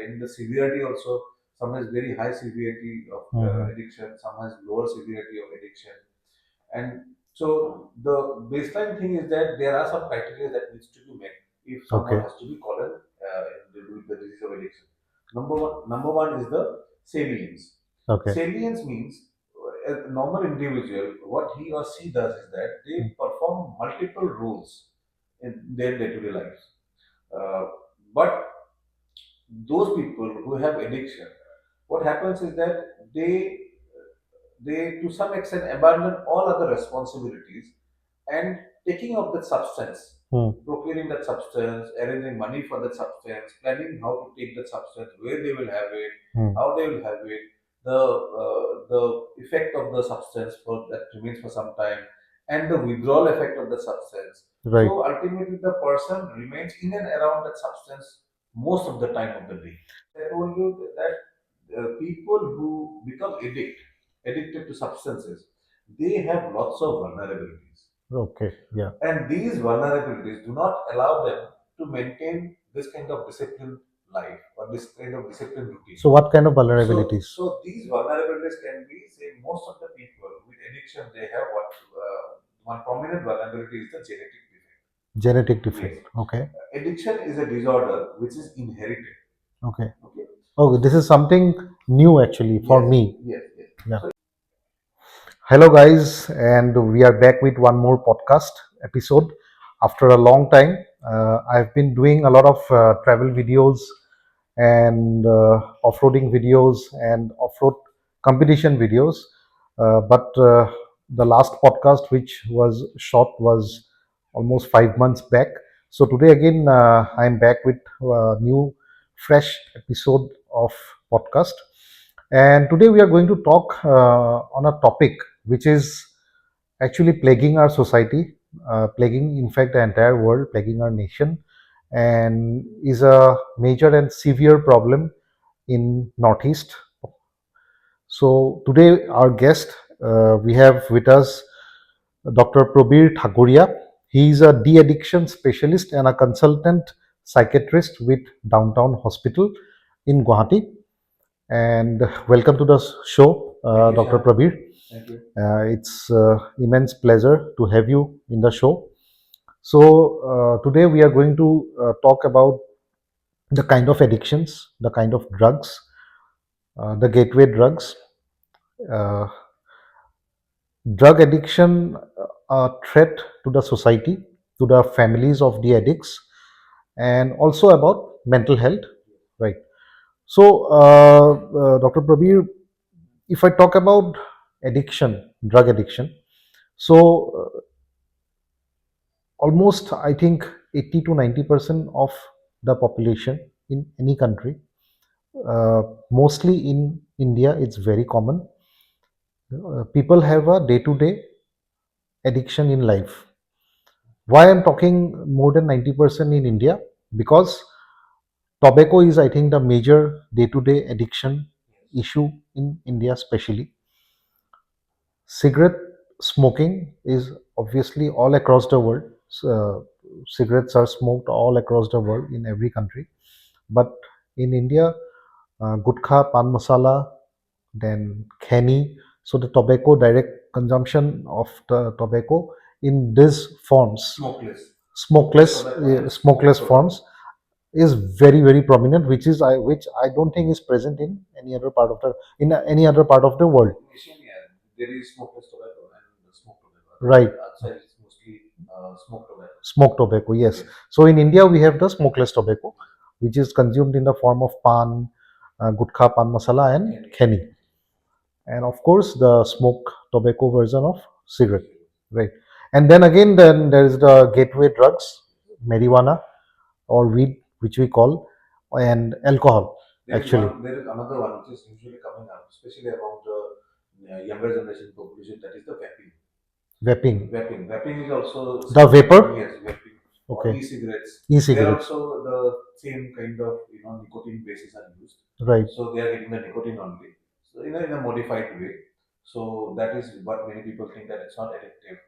in the severity also. Some has very high severity of addiction, some has lower severity of addiction. And so the baseline thing is that there are some criteria that needs to be met if someone Okay. has to be called with the disease of addiction. Number one is the salience. Okay. Salience means a normal individual, what he or she does is that they perform multiple roles in their day-to-day lives. Uh, but those people who have addiction, what happens is that they to some extent abandon all other responsibilities and taking up that substance, procuring that substance, arranging money for that substance, planning how to take that substance, where they will have it, how they will have it, the effect of the substance for that remains for some time, and the withdrawal effect of the substance. Right. So ultimately, the person remains in and around that substance most of the time of the day. I told you that people who become addicted to substances, they have lots of vulnerabilities. Okay. Yeah. And these vulnerabilities do not allow them to maintain this kind of disciplined life or this kind of disciplined routine. So what kind of So, vulnerabilities? so these vulnerabilities can be, say, most of the people with addiction, they have one prominent vulnerability is the genetic defect. Genetic Yes. defect. Okay. Addiction is a disorder which is inherited. Okay. Okay. Oh, this is something new actually for Yes, me. yes, yes. Yeah. Hello, guys, and we are back with one more podcast episode after a long time. I've been doing a lot of travel videos and off-roading videos and off-road competition videos, but the last podcast, which was shot, was almost 5 months back. So today again, I'm back with a new, fresh episode of podcast, and today we are going to talk on a topic which is actually plaguing our society, plaguing, in fact, the entire world, plaguing our nation, and is a major and severe problem in Northeast. So today, our guest, we have with us Dr. Prabir Thakuria. He is a de-addiction specialist and a consultant psychiatrist with Downtown Hospital in Guwahati. And welcome to the show, Dr. Prabir. Thank you. It's immense pleasure to have you in the show. So today we are going to talk about the kind of addictions, the kind of drugs, the gateway drugs, uh, drug addiction, a threat to the society, to the families of the addicts, and also about mental health, right? So, Dr. Prabir, if I talk about addiction, drug addiction, so almost I think 80 to 90% of the population in any country, uh, mostly in India, it's very common. People have a day-to-day addiction in life. Why I'm talking more than 90% in India? Because tobacco is, I think, the major day-to-day addiction issue in India, especially. Cigarette smoking is obviously all across the world. So, cigarettes are smoked all across the world in every country. But in India, gutkha, pan masala, then kheni. So the tobacco, direct consumption of the tobacco in these forms, smokeless forms, is very very prominent, which I don't think is present in any other part of the any other part of the world. There is smokeless tobacco and smoked tobacco. Right. Outside it's mostly smoked tobacco. Smoked tobacco, yes. So in India we have the smokeless tobacco, which is consumed in the form of pan, gutkha, pan masala, and kheni, and of course the smoke tobacco version of cigarette, right? And then again, then there is the gateway drugs, marijuana or weed, which we call, and alcohol. There is another one which is usually coming up, especially around the younger generation population, that is the vaping. Vaping. Vaping is also The vapor? Yes, vaping. Or Okay. e-cigarettes. E-cigarettes. They are also the same kind of nicotine bases are used. Right. So they are getting the nicotine only. So in a modified way. So that is what many people think, that it's not addictive.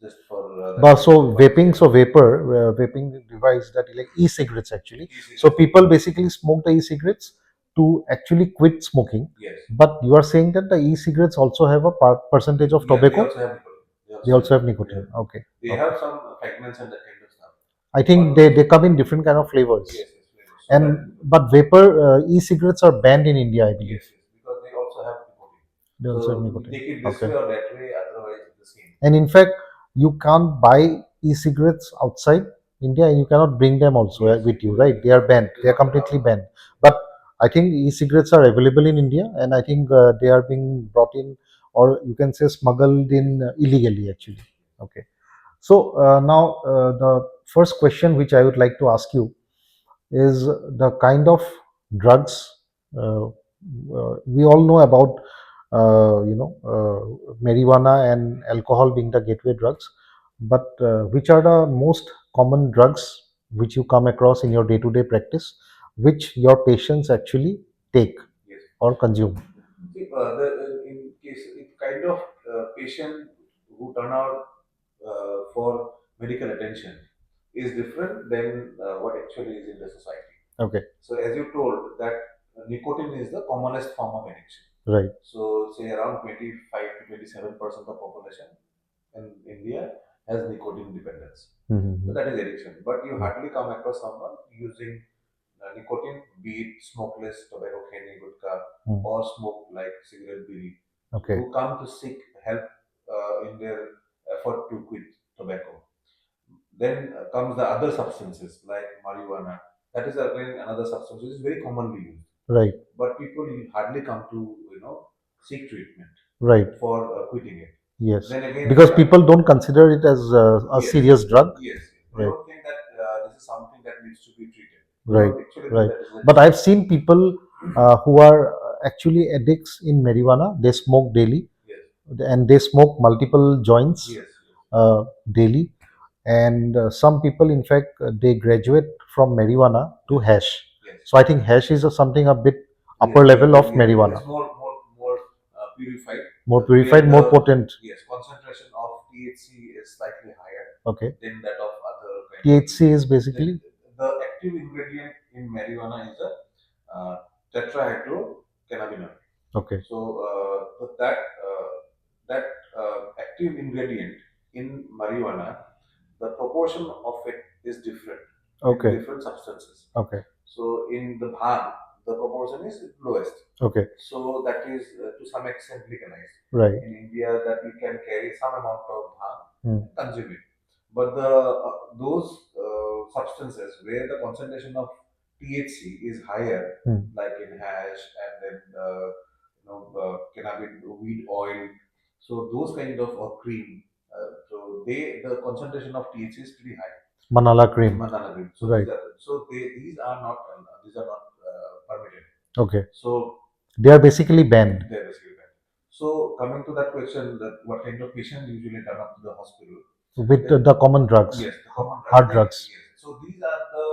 Just for But so vaping, so vapor, vaping device that like e-cigarettes actually. So people basically smoke the e-cigarettes to actually quit smoking. Yes. But you are saying that the e-cigarettes also have a percentage of Yeah, tobacco. they also have nicotine. They also have nicotine. Yeah. Okay. They Okay. have some fragments and that kind of stuff. I think they come in different kind of flavors. Yes, yes, flavors. So And but vapor e-cigarettes are banned in India, I believe. yes, yes, because they also have nicotine. They also have So nicotine. take it this Okay. way or that way, otherwise it's the same. And in fact, you can't buy e-cigarettes outside India, and you cannot bring them also Yes, with you, right? They are banned. They are completely banned. But I think e-cigarettes are available in India, and I think they are being brought in, or you can say smuggled in illegally, actually. Okay. So now the first question which I would like to ask you is the kind of drugs we all know about, marijuana and alcohol being the gateway drugs, but which are the most common drugs which you come across in your day-to-day practice, which your patients actually take Yes. or consume? See, in case if kind of patient who turn out for medical attention is different than what actually is in the society. Okay. So as you told that nicotine is the commonest form of addiction. Right. So say around 25 to 27% of population in India has nicotine dependence. So that is addiction. But you hardly come across someone using nicotine, be it smokeless tobacco, candy, gutka, or smoke like cigarette, bidi, Okay. who come to seek help in their effort to quit tobacco. Then comes the other substances like marijuana. That is again another substance which is very commonly used. Right. But people hardly come to seek treatment Right. for quitting it. Yes. Then again, Because people don't consider it as a yes, serious drug. yes, they Right. don't think that this is something that needs to be treated. They Right. don't actually Right. think that is a But I've seen people who are actually addicts in marijuana. They smoke daily, yes, and they smoke multiple joints yes, daily. And some people, in fact, they graduate from marijuana to hash. yes. So I think hash is something a bit upper Yes, level of yes, marijuana, it's more purified. more where purified, more potent. Yes, concentration of THC is slightly higher Okay. than that of other kind of THC is basically the active ingredient in marijuana is a tetrahydrocannabinol. okay. So that active ingredient in marijuana, the proportion of it is different Okay. in different substances. Okay. So in the bhang, the proportion is lowest. Okay. So that is to some extent legalized. Right. In India, that you can carry some amount of bhang Hmm. and consume it. But those substances where the concentration of THC is higher, like in hash and then cannabis weed oil, so those kind of or cream, so the concentration of THC is pretty high. Manala cream. Manana cream. So Right. these are not permitted. Okay. So They are basically banned. they are basically banned. So coming to that question, that what kind of patient usually turn up to the hospital With the common drugs. Yes, the common Hard drugs. Yes. So these are the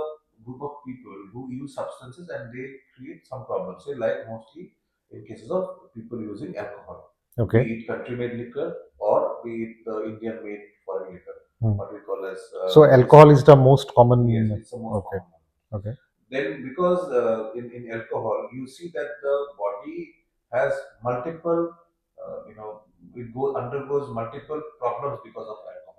group of people who use substances and they create some problems. Say like mostly in cases of people using alcohol. Okay. Be it country made liquor or be it the Indian made foreign liquor. What we call as So alcohol is the most common. Yes, it's the most Okay. common one. Okay. Then because in alcohol you see that the body has multiple undergoes multiple problems because of alcohol.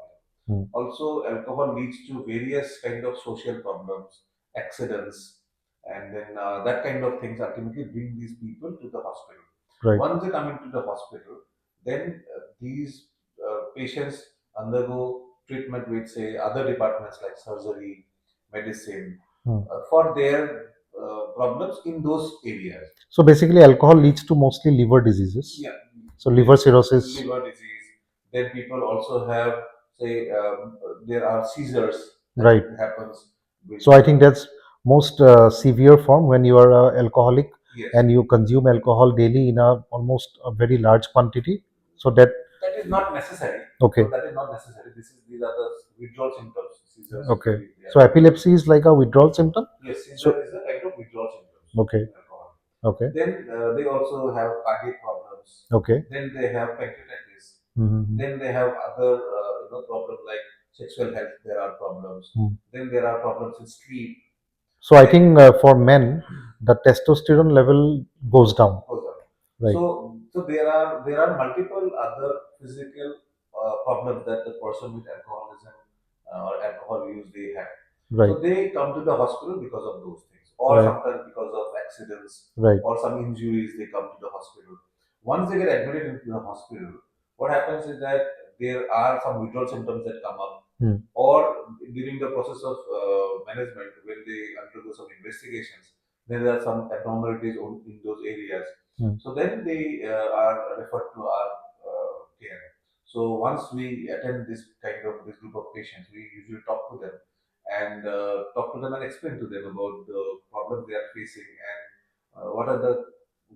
Also, alcohol leads to various kind of social problems, accidents, and then that kind of things ultimately bring these people to the hospital. Right. Once they come into the hospital, then these patients undergo treatment with say other departments like surgery, medicine, for their problems in those areas. So basically, alcohol leads to mostly liver diseases. Yeah. So liver cirrhosis. Liver disease. Then people also have say there are seizures that Right. happens. So I think that's most severe form when you are an alcoholic. Yes. And you consume alcohol daily in a almost a very large quantity. So that is not necessary. Okay. So that is not necessary. These are the withdrawal symptoms. Seizures. Okay. So epilepsy is like a withdrawal symptom. Yes, seizure So is a kind of withdrawal symptoms. Okay. In alcohol. Okay. Then they also have cardiac problems. Okay. Then they have pancreatitis. Mm-hmm. Then they have other problems like sexual health. There are problems. Then there are problems in sleep. So I think for men, the testosterone level goes down. goes up. Right. So there are multiple other physical problems that the person with alcoholism or alcohol use they have. Right. So they come to the hospital because of those things, or Right. sometimes because of accidents, Right. or some injuries. They come to the hospital. Once they get admitted into the hospital, what happens is that there are some withdrawal symptoms that come up, or during the process of management when they undergo some investigations, then there are some abnormalities in those areas. So then they are referred to our care. So once we attend this group of patients, we usually talk to them and explain to them about the problems they are facing and what are the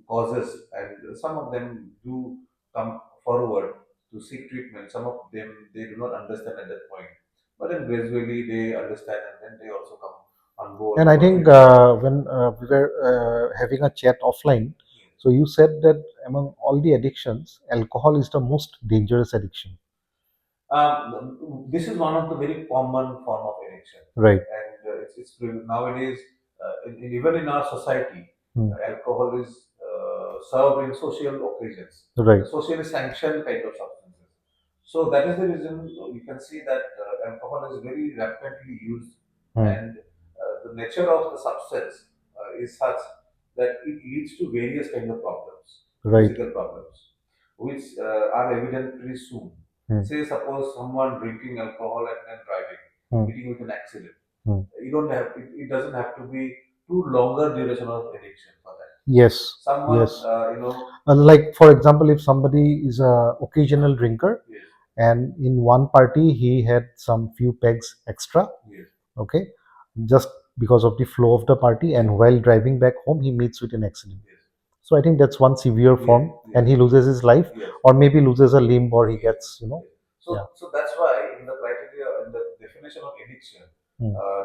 causes. And some of them do come forward to seek treatment. Some of them they do not understand at that point, but then gradually they understand and then they also come on board. And I for think treatment. when we were having a chat offline, so you said that among all the addictions, alcohol is the most dangerous addiction. This is one of the very common form of addiction, Right. and it's nowadays even in our society, alcohol is served in social occasions, Right. socially sanctioned kind of substances. So that is the reason you can see that alcohol is very rapidly used, and the nature of the substance is such that it leads to various kind of problems, Right. physical problems, which are evident pretty soon. Say, suppose someone drinking alcohol and then driving, meeting with an accident. You don't have it doesn't have to be too longer duration of addiction for that. Yes. Someone, Yes. Like for example, if somebody is a occasional drinker, yes, and in one party he had some few pegs extra, yes, okay, just because of the flow of the party, and while driving back home he meets with an accident. yes, So I think that's one severe form, yes, and he loses his life, yes. or maybe loses a limb, or he gets, So, yeah. so that's why in the criteria, in the definition of addiction,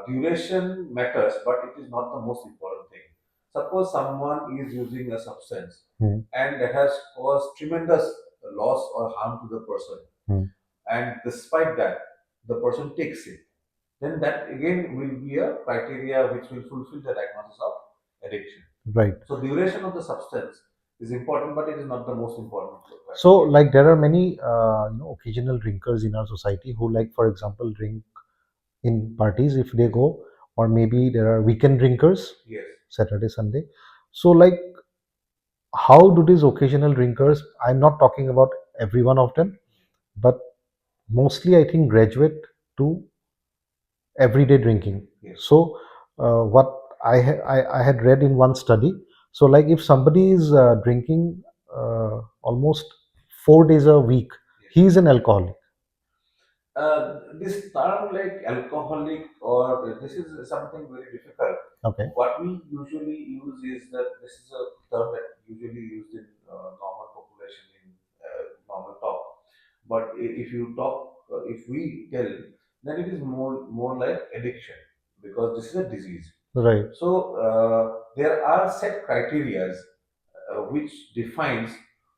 duration matters, but it is not the most important thing. Suppose someone is using a substance and that has caused tremendous loss or harm to the person, and despite that, the person takes it, then that again will be a criteria which will fulfill the diagnosis of addiction. Right. So duration of the substance is important, but it is not the most important criteria. So like there are many occasional drinkers in our society who, like for example, drink in parties if they go, or maybe there are weekend drinkers, Yes. Saturday, Sunday. So like how do these occasional drinkers, I'm not talking about every one of them, but mostly I think graduate to everyday drinking. Yes. So what I had read in one study, so like if somebody is drinking almost 4 days a week, he is an alcoholic. This term like alcoholic or this is something very difficult. Okay. What we usually use is that this is a term that usually used in normal population in normal talk. But if you talk, if we tell, then it is more like addiction because this is a disease. Right. So there are set criterias which defines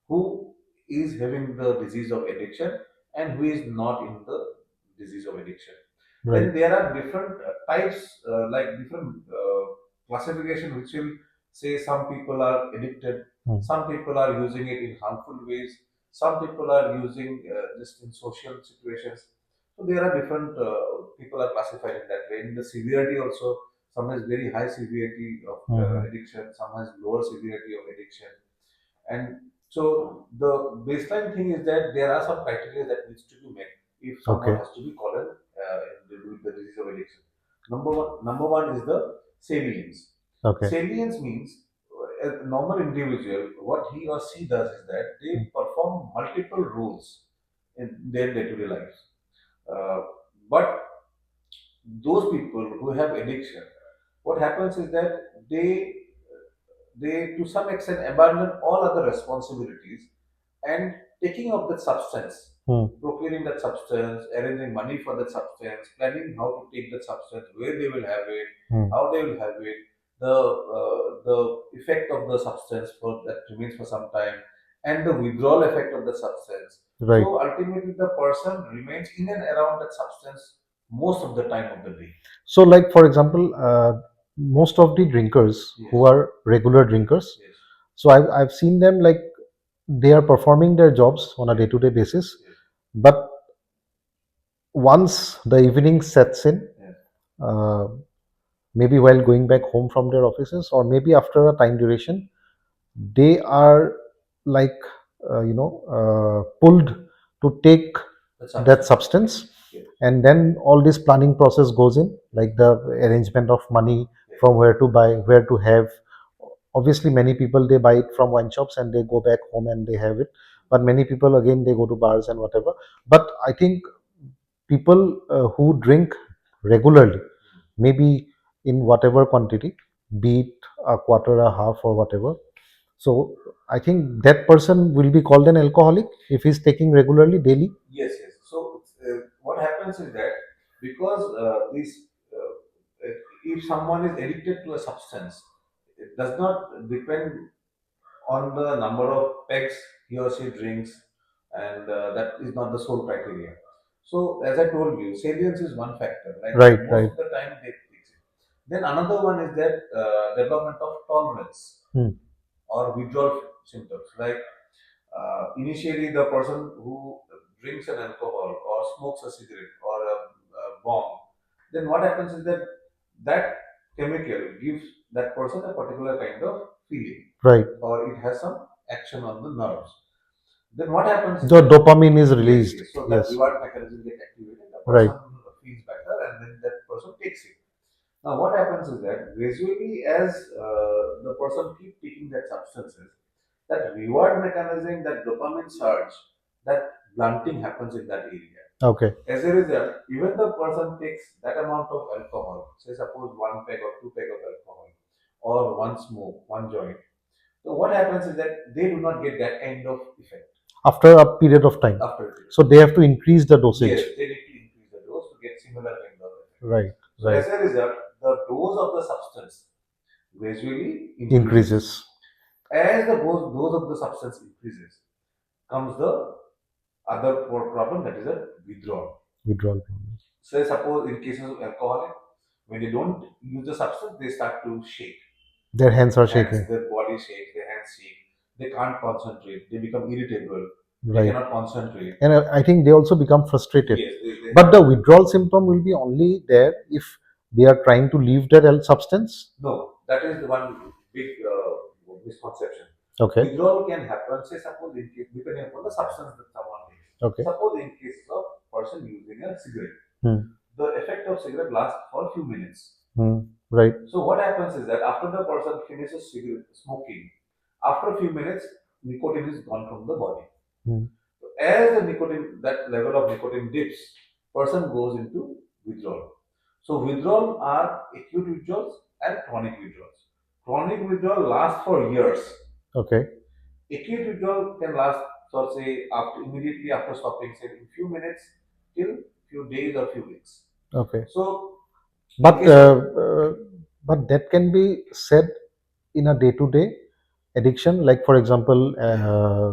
who is having the disease of addiction and who is not in the disease of addiction. Right. Then there are different types, like different classification, which will say some people are addicted, some people are using it in harmful ways, some people are using just in social situations. So there are different people are classified in that way. In the severity also, some has very high severity of addiction, some has lower severity of addiction, and so the baseline thing is that there are some criteria that needs to be met if someone has to be called with the disease of addiction. Number one is the salience. Okay. Salience means a normal individual, what he or she does is that they perform multiple roles in their day-to-day lives. Uh, but those people who have addiction, what happens is that they to some extent abandon all other responsibilities and taking up that substance, procuring that substance, arranging money for that substance, planning how to take that substance, where they will have it, how they will have it, the effect of the substance for that remains for some time, and the withdrawal effect of the substance. Right. So ultimately, the person remains in and around that substance most of the time of the day. So like for example, most of the drinkers who Yes. are regular drinkers, Yes. so I've seen them like they are performing their jobs on a day-to-day basis, Yes. but once the evening sets in, Yes. uh, maybe while going back home from their offices or maybe after a time duration, they are like pulled to take The that substance. substance, Yes. and then all this planning process goes in, like the arrangement of money, Yes. from where to buy, where to have. Obviously many people they buy it from wine shops and they go back home and they have it, but many people again they go to bars and whatever. But I think people who drink regularly, maybe in whatever quantity, be it a quarter, a half, or whatever, so I think that person will be called an alcoholic if he's taking regularly daily. Yes, yes. So what happens is that because if someone is addicted to a substance, it does not depend on the number of pegs he or she drinks, and that is not the sole criteria. So, as I told you, salience is one factor. Like Right, most right. of the time, they fix it. Then another one is that development of tolerance Hmm. or withdrawal symptoms. Like initially, the person who drinks an alcohol or smokes a cigarette or a bong, then what happens is that that chemical gives that person a particular kind of feeling, Right. or it has some action on the nerves. Then what happens is The that dopamine is yes, released. yes, so that Yes. reward mechanism get activated, the Right. person feels better, and then that person takes it. Now, what happens is that gradually, as the person keep taking that substances, that reward mechanism, that dopamine surge, that blunting happens in that area. Okay. As a result, even the person takes that amount of alcohol, say suppose one peg or two peg of alcohol, or one smoke, one joint. So what happens is that they do not get that kind of effect After a period of time, after a period. so they have to increase the dosage. Yes, they need to increase the dose to get similar kind of effect. Right. So Right. as a result, the dose of the substance gradually increases. Increases. As the dose of the substance increases, comes the other problem, that is a withdrawal. Withdrawal problems. So suppose in cases of alcoholic, when they don't use the substance, they start to shake. Their hands are Hands, shaking. their body shakes, their hands shake. They can't concentrate. They become irritable. They Right. cannot concentrate. And I think they also become frustrated. Yes, they But have, the withdrawal symptom will be only there if they are trying to leave that substance. no. That is the one big misconception. Okay. Withdrawal can happen. Say suppose in case, depending upon the substance that someone takes. Okay. Suppose in case of person using a cigarette, Hmm. the effect of cigarette lasts for a few minutes. Hmm. Right. So what happens is that after the person finishes cigarette smoking, after a few minutes, nicotine is gone from the body. Hmm. So as the nicotine, that level of nicotine dips, person goes into withdrawal. So withdrawal are acute withdrawals and chronic withdrawals. Chronic withdrawal lasts for years. Okay. Acute withdrawal can last, so say after immediately after stopping, say in few minutes till few days or few weeks. Okay. So But case of but that can be said in a day-to-day addiction, like for example,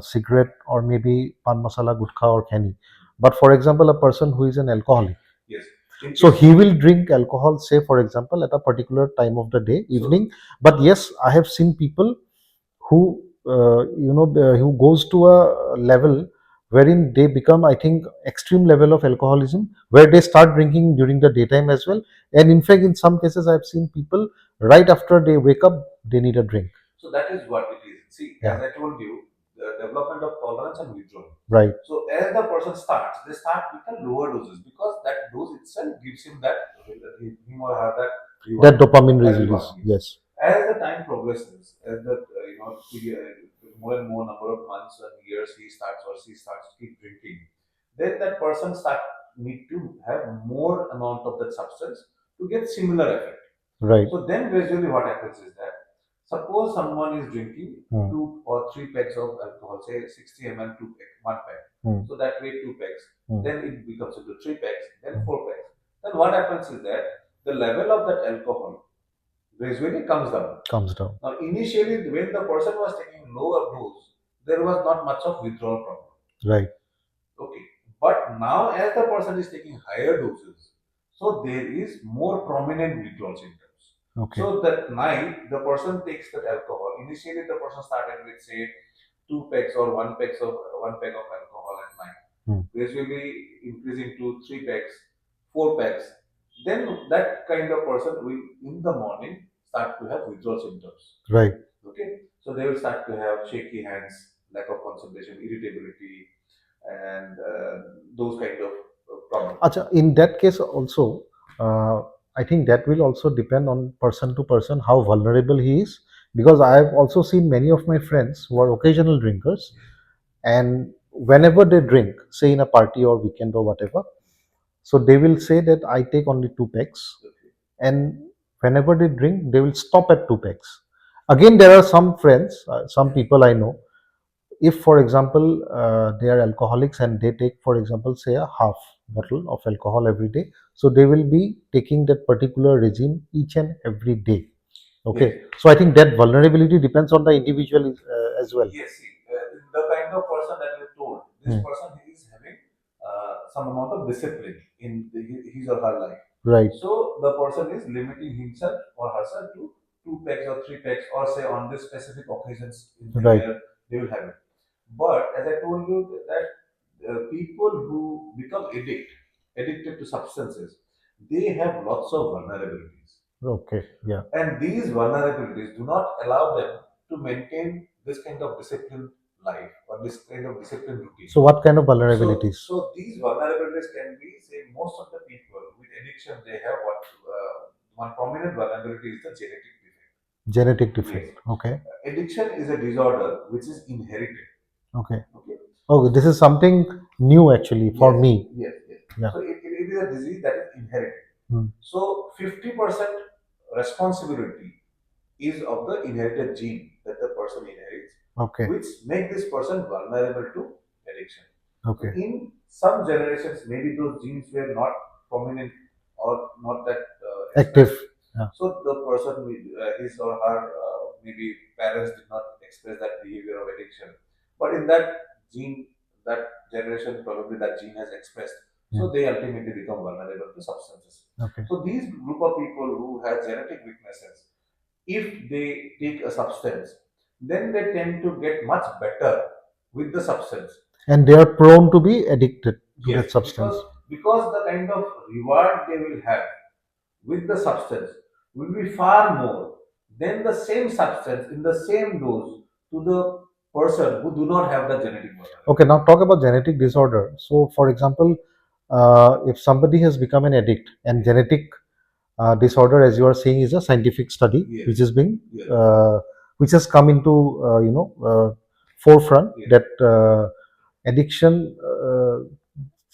cigarette or maybe pan masala, gutkha, or khani. But for example, a person who is an alcoholic, yes, in so case he will drink alcohol, say for example, at a particular time of the day, so evening. But yes, I have seen people who who goes to a level wherein they become, I think, extreme level of alcoholism, where they start drinking during the daytime as well. And in fact, in some cases I've seen people right after they wake up they need a drink. so that is what it is. See, Yeah. as I told you, the development of tolerance and withdrawal. Right. So as the person starts, they start with the lower doses because that dose itself gives him that him or her that That reward. dopamine That release. reward. Yes. As the time progresses, as the more and more number of months and years he starts or she starts to keep drinking, then that person start need to have more amount of that substance to get similar effect. Right. So then gradually what happens is that suppose someone is drinking Hmm. 2 or 3 pegs of alcohol, say 60 ml, one peg. Hmm. So that way 2 pegs. Hmm. Then it becomes into 3 pegs, then Hmm. 4 pegs. Then what happens is that the level of that alcohol gradually comes down. Comes down. Now initially when the person was taking lower dose, there was not much of withdrawal problem. Right. Okay. But now as the person is taking higher doses, so there is more prominent withdrawal symptoms. Okay. So that night, the person takes that alcohol. Initially, the person started with say 2 packs or 1 pack of alcohol at night. Gradually increasing to 3 packs, 4 packs. Then that kind of person will in the morning start to have withdrawal symptoms. Right. Okay, so they will start to have shaky hands, lack of concentration, irritability, and those kind of problems. Acha, in that case also, I think that will also depend on person to person how vulnerable he is. Because I have also seen many of my friends who are occasional drinkers, and whenever they drink, say in a party or weekend or whatever, so they will say that I take only 2 packs, Okay. and whenever they drink, they will stop at 2 packs. Again, there are some friends, some people I know, if for example they are alcoholics and they take for example say a half bottle of alcohol every day, so they will be taking that particular regime each and every day. Okay. Yes. So I think that vulnerability depends on the individual as well. Yes, see, the kind of person that you told, this person is having some amount of discipline in his or her life. Right. So the person is limiting himself or herself to 2 packs or 3 packs, or say on this specific occasions in the Right. year they will have it. But as I told you that people who become addicted to substances, they have lots of vulnerabilities. Okay. Yeah. And these vulnerabilities do not allow them to maintain this kind of disciplined life or this kind of disciplined routine. So what kind of So, vulnerabilities? so these vulnerabilities can be, say, most of the people with addiction, they have one prominent vulnerability is the genetic defect. Genetic defect. Yes. Okay. Addiction is a disorder which is inherited. Okay. Okay. Oh, this is something new actually for Yes, me. yes, yes. Yeah. So it is a disease that is inherited. Hmm. So 50% responsibility is of the inherited gene that the person inherits, Okay. which make this person vulnerable to addiction. Okay. So in some generations, maybe those genes were not prominent or not that Active. expressed. Yeah. So the person, with his or her maybe parents did not express that behavior of addiction, but in that gene, that generation probably that gene has expressed. So they ultimately become vulnerable to substances. Okay. So these group of people who have genetic weaknesses, if they take a substance, then they tend to get much better with the substance. And they are prone to be addicted to Yes, that substance. because the kind of reward they will have with the substance will be far more than the same substance in the same dose to the person who do not have the genetic vulnerability. Okay, now talk about genetic disorder. So, for example, if somebody has become an addict, and genetic disorder, as you are saying, is a scientific study Yes. which is being Yes. which has come into forefront, Yes. that addiction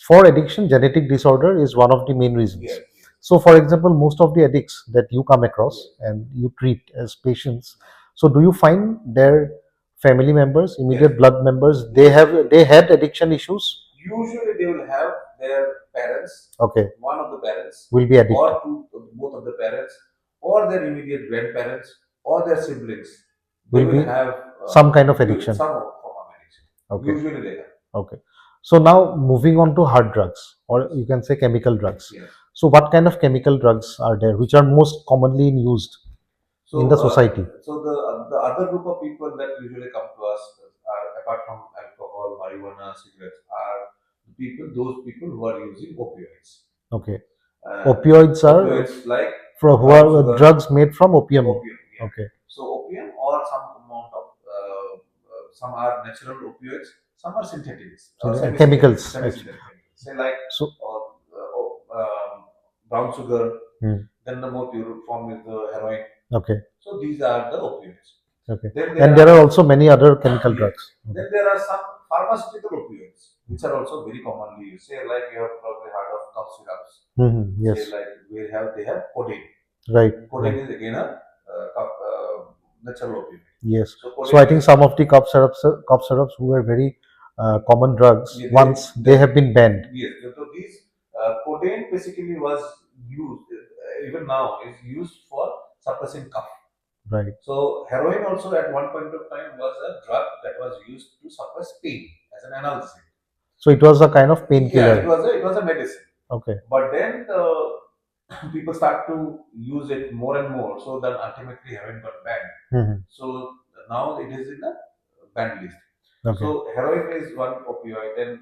for addiction, genetic disorder is one of the main reasons. Yes. So, for example, most of the addicts that you come across Yes. and you treat as patients, so do you find their family members, immediate Yes. blood members, they had addiction issues? Usually they will have their parents, Okay, one of the parents, will be addicted. or both of the parents, or their immediate grandparents, or their siblings. They Will will be have some kind of addiction. some form of addiction. Okay. Usually they have. Okay. So now moving on to hard drugs, or you can say chemical drugs. Yes. So what kind of chemical drugs are there which are most commonly used in the society? So the other group of people that usually come to us are, apart from alcohol, marijuana, cigarettes, are those people who are using opioids. Okay. Opioids are Opioids like who brown are sugar, drugs made from opium. opium. Yeah. Okay. So opium or some amount of some are natural opioids, some are synthetics or Chemicals, semi-synthetic chemicals. Say like So brown sugar. Then the more pure form is the heroin. okay. So these are the opioids. Okay. Then And there are also many other chemical Yes. drugs. Then there are some pharmaceutical opioids which are also very commonly used. Say like you have probably heard of cough syrups. Yes. Say like they have codeine. Right. Codeine Right. is again a natural opioid. Yes. So So I think some of the cough syrups who were very common drugs, Yeah, once they have been banned. Yes, so these codeine basically was used, even now is used for suppressing cough. Right. So heroin also at one point of time was a drug that was used to suppress pain as an analgesic. So it was a kind of painkiller. Yeah, it was a medicine. Okay. But then people start to use it more and more, so that ultimately heroin got banned. So now it is in the banned list. Okay. So heroin is one opioid, and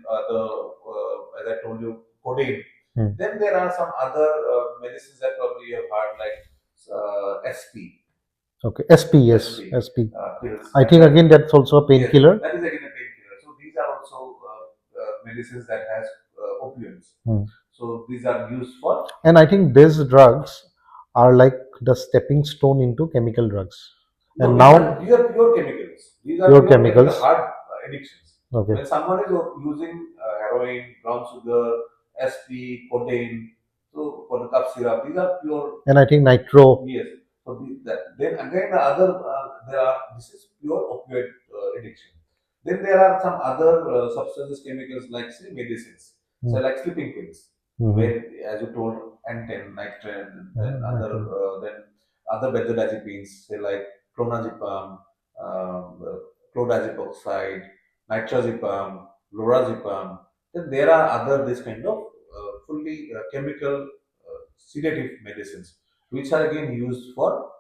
as I told you, codeine. Then there are some other medicines that probably you have heard, like SP. Okay. SP, yes. SP, SP. pills. I think again that's also a Yes, painkiller. that is again a painkiller. So these are also medicines that has opioids. So these are used for. And I think these drugs are like the stepping stone into chemical drugs. No, And these now are pure chemicals. These are Pure pure chemicals. hard addictions. Okay. When someone is using heroin, brown sugar, SP, codeine, so for the cough syrup, these are pure. And I think nitro. Yes. So then again the other there are, this is pure opioid addiction. Then there are some other substances, chemicals, like say medicines, so like sleeping pills, where as you told, N10, Nitren, then other benzodiazepines, say like clonazepam, clonazepam, nitrazepam, lorazepam. Then there are other this kind of fully chemical sedative medicines, which are again used for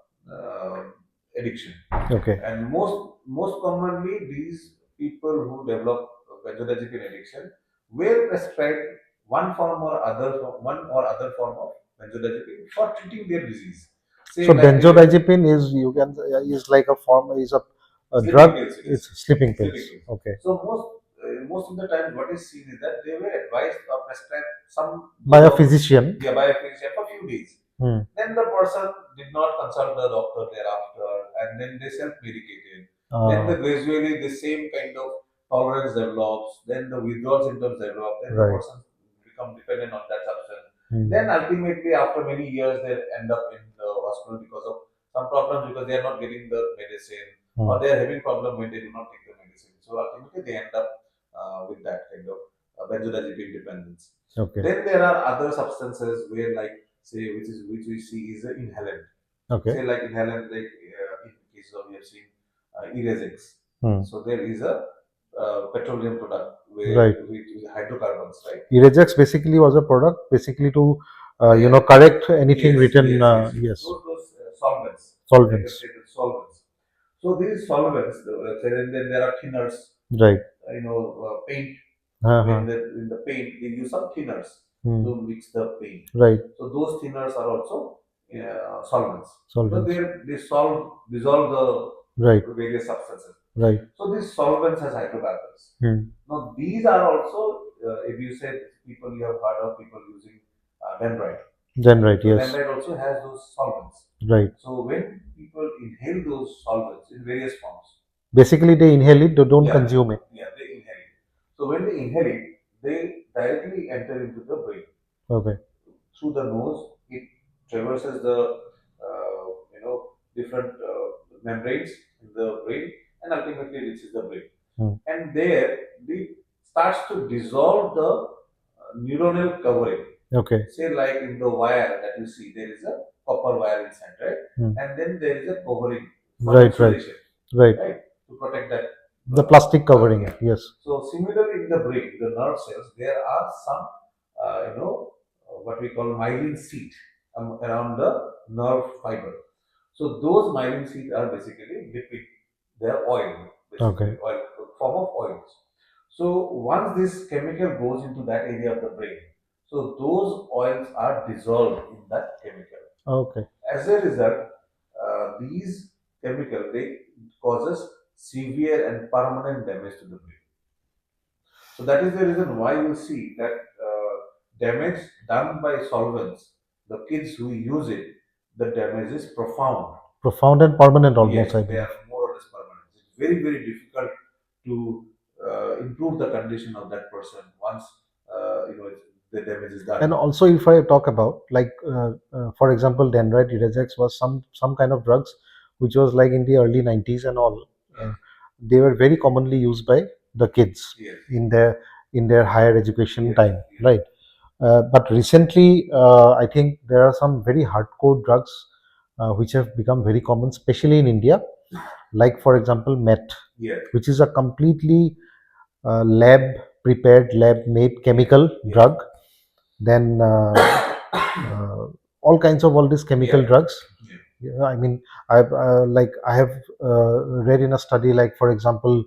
addiction. Okay. And most commonly, these people who develop benzodiazepine addiction were prescribed one or other form of benzodiazepine for treating their disease. Say So like benzodiazepine is, you can, is like a form, is a sleeping drug. pills. It's sleeping pills. Sleeping pills. Okay. So most of the time, what is seen is that they were advised or prescribed some By a physician. Yeah, by a physician for few days. Then the person did not consult the doctor thereafter, and then they self-medicated. Then gradually the same kind of tolerance develops. Then the withdrawal symptoms develop. Then the Right. person become dependent on that substance. Then ultimately, after many years, they end up in the hospital because of some problems, because they are not getting the medicine, or they are having problem when they do not take the medicine. So ultimately, they end up with that kind of benzodiazepine dependence. Okay. Then there are other substances where, like, say, which we see is an inhalant. Okay. Say like inhalant, like in cases of, we have seen Erasix. So there is a petroleum product where, Right. with hydrocarbons, right? Erasex basically was a product basically to Yeah. correct anything Yes, written. yes. Those solvents. Solvents. Like I said, solvents. So these solvents, then there are thinners. Right. Paint. Uh-huh. In the paint, they use some thinners to mix the paint. Right. So those thinners are also solvents. So Solvents. they dissolve the Right. various substances. Right. So these solvents has hydrocarbons. Now these are also, if you say people, you have heard of people using dendrite. Dendrite, So yes. dendrite also has those solvents. Right. So when people inhale those solvents in various forms, Basically they inhale it, they don't consume it. Yeah, they inhale it. So when they inhale it, they directly enter into the brain. Okay. Through the nose, it traverses the different membranes in the brain, and ultimately reaches the brain. And there it starts to dissolve the neuronal covering. Okay. Say like in the wire that you see, there is a copper wire inside, right? And then there is a covering for Right. insulation, Right. to protect that. The plastic covering. Yes. So similarly, in the brain, the nerve cells, there are some, what we call myelin sheath around the nerve fiber. So those myelin sheath are basically lipid. They are oil, basically. Okay. Oil, form of oils. So once this chemical goes into that area of the brain, so those oils are dissolved in that chemical. Okay. As a result, these chemicals, they causes severe and permanent damage to the brain. So that is the reason why you see that damage done by solvents, the kids who use it, the damage is profound. Profound and permanent almost, Yes, I they believe. are more or less permanent. It's very, very difficult to improve the condition of that person once the damage is done. And also, if I talk about, like, for example, dendrite Erasex was some kind of drugs which was like in the early 90s and all. They were very commonly used by the kids. Yes. In their higher education Yes, time, yes. right? But recently, I think there are some very hardcore drugs which have become very common, especially in India, like for example meth, Yes. which is a completely lab prepared, lab made chemical Yes. drug. Then all kinds of all these chemical Yeah. drugs. Yeah. Yeah, I mean, I have read in a study, like for example,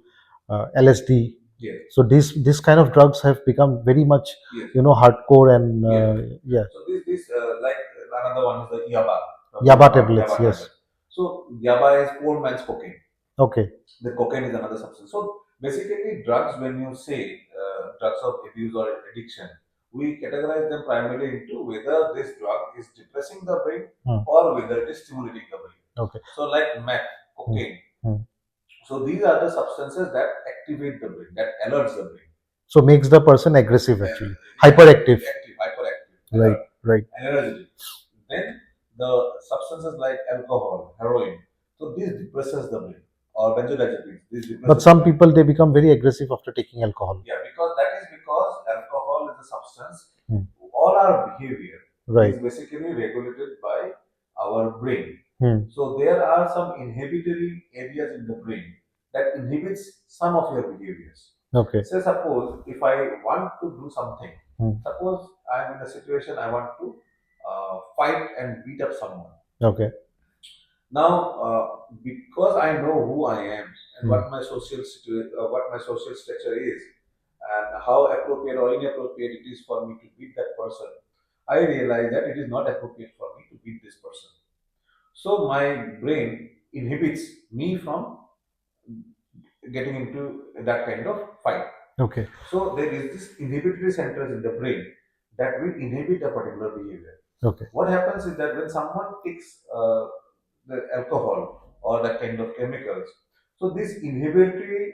LSD. Yes. So this kind of drugs have become very much, Yes. hardcore, and Yeah. yeah, So this like another one is the yaba. yaba tablets. Yes. So yaba is poor man's cocaine. Okay. The cocaine is another substance. So basically, drugs, when you say drugs of abuse or addiction, we categorize them primarily into whether this drug is depressing the brain or whether it is stimulating the brain. Okay. So like meth, cocaine. Hmm. So these are the substances that activate the brain, that alerts the brain. So makes the person aggressive, actually, Yeah, hyperactive. hyperactive, Right. Right. energetic. Then the substances like alcohol, heroin. So this depresses the brain, or benzodiazepines. This depresses. But some the brain. people, they become very aggressive after taking alcohol. Yeah, because that is because alcohol is a substance. Hmm. All our behavior Right. is basically regulated by our brain. Hmm. So there are some inhibitory areas in the brain that inhibits some of your behaviors. Okay. Say suppose if I want to do something, Hmm. suppose I am in a situation I want to fight and beat up someone. Okay. Now, because I know who I am and Hmm. what my what my social structure is, and how appropriate or inappropriate it is for me to beat that person, I realize that it is not appropriate for me to beat this person. So my brain inhibits me from getting into that kind of fight. Okay. So there is this inhibitory centers in the brain that will inhibit a particular behavior. Okay. What happens is that when someone takes the alcohol or that kind of chemicals, so these inhibitory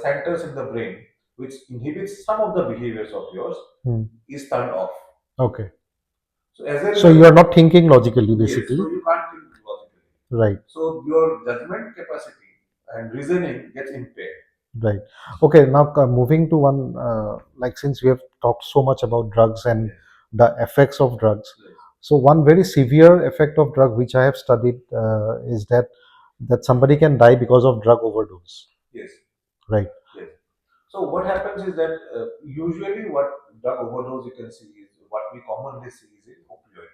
centers in the brain, which inhibits some of the behaviors of yours, Hmm. is turned off. Okay. So as a So result, you are not thinking logically, yes, basically. so you can't think logically. Right. So your judgment capacity and reasoning gets impaired. Right. Okay. Now moving to one, like, since we have talked so much about drugs and Yes. the effects of drugs, Yes. so one very severe effect of drug which I have studied is that somebody can die because of drug overdose. Yes. Right. Yes. So what happens is that usually what drug overdose you can see is what we commonly see is in opioid.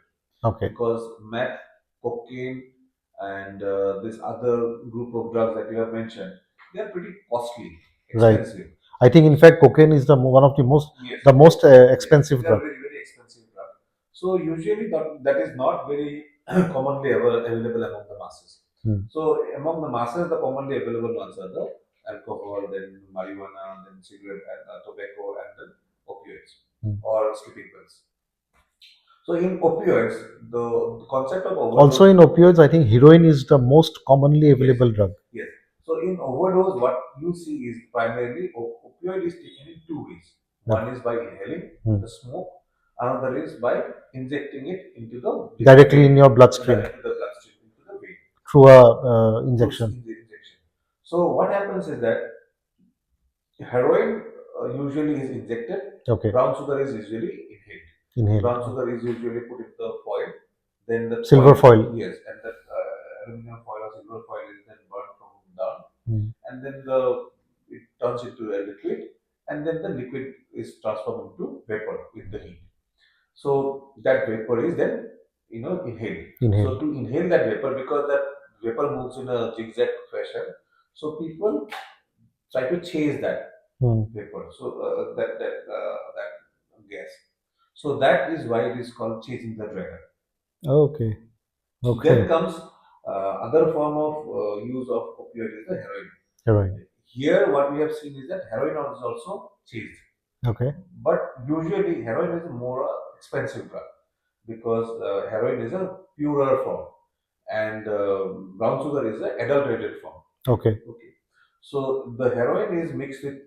Okay. Because meth, cocaine, and this other group of drugs that you have mentioned, they are pretty costly, Right. expensive. I think, in fact, cocaine is one of the most Yes. the most Yes. expensive They are drug. very, very expensive drug. So usually that is not very commonly available among the masses. Hmm. So among the masses, the commonly available ones are the alcohol, then marijuana, then cigarette, and tobacco, and then opioids or sleeping pills. So in opioids, the concept of overdose. Also in opioids, I think heroin is the most commonly available drug. Yes. So in overdose, what you see is primarily opioid is taken in two ways. One is by inhaling the smoke, another is by injecting it into the Directly in your bloodstream into the bloodstream, into the vein. through a injection. Through the injection. So what happens is that heroin usually is injected. Okay. Brown sugar is usually inhaled. Inhaled. Brown sugar is usually put in the foil. Then the Silver foil. Yes, and that aluminum foil or silver foil is then burnt from down, and then it turns into a liquid, and then the liquid is transformed into vapor with the heat. So that vapor is then inhaled. Inhaled. So to inhale that vapor, because that vapor moves in a zigzag fashion, so people try to chase that vapor. So that gas. So that is why it is called chasing the dragon. Okay. Then comes other form of use of opioid is the heroin. Heroin. Here, what we have seen is that heroin is also chased. Okay. But usually, heroin is a more expensive drug because heroin is a purer form and brown sugar is an adulterated form. Okay. Okay. So the heroin is mixed with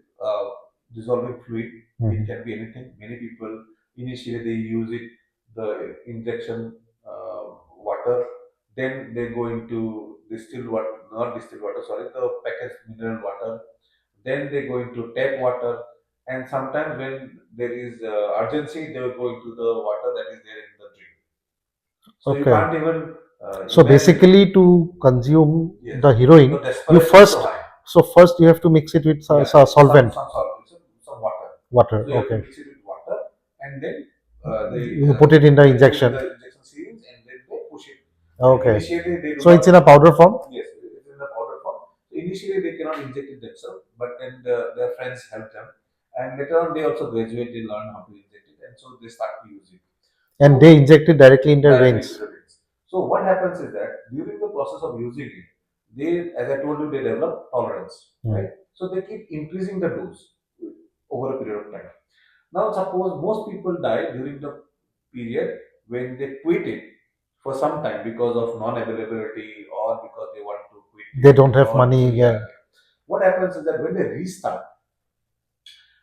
dissolving fluid. It can be anything. Many people initially they use it the injection water. Then they go into distilled water, not distilled water. Sorry, the packaged mineral water. Then they go into tap water. And sometimes when there is urgency, they will go into the water that is there in the drink. So you can't even. So basically, to consume the heroin, So you first so high. first you have to mix it with solvent. Some solvent, some water. Water. So you have to Okay. mix it with water, and then You put it in the injection. the injection syringe, and Okay. Initially, they do So not, it's in a powder form? yes, it's in the powder form. So initially, they cannot inject it themselves, but then their friends help them, and later on, they also graduate. They learn how to inject it, and so they start to use it. And they inject it directly in their Directly veins. to the veins. So what happens is that during the process of using it, they, as I told you, they develop tolerance, right? So they keep increasing the dose over a period of time. Now, suppose most people die during the period when they quit it for some time because of non-availability or because they want to quit it. They don't have or money, to- yeah. What happens is that when they restart,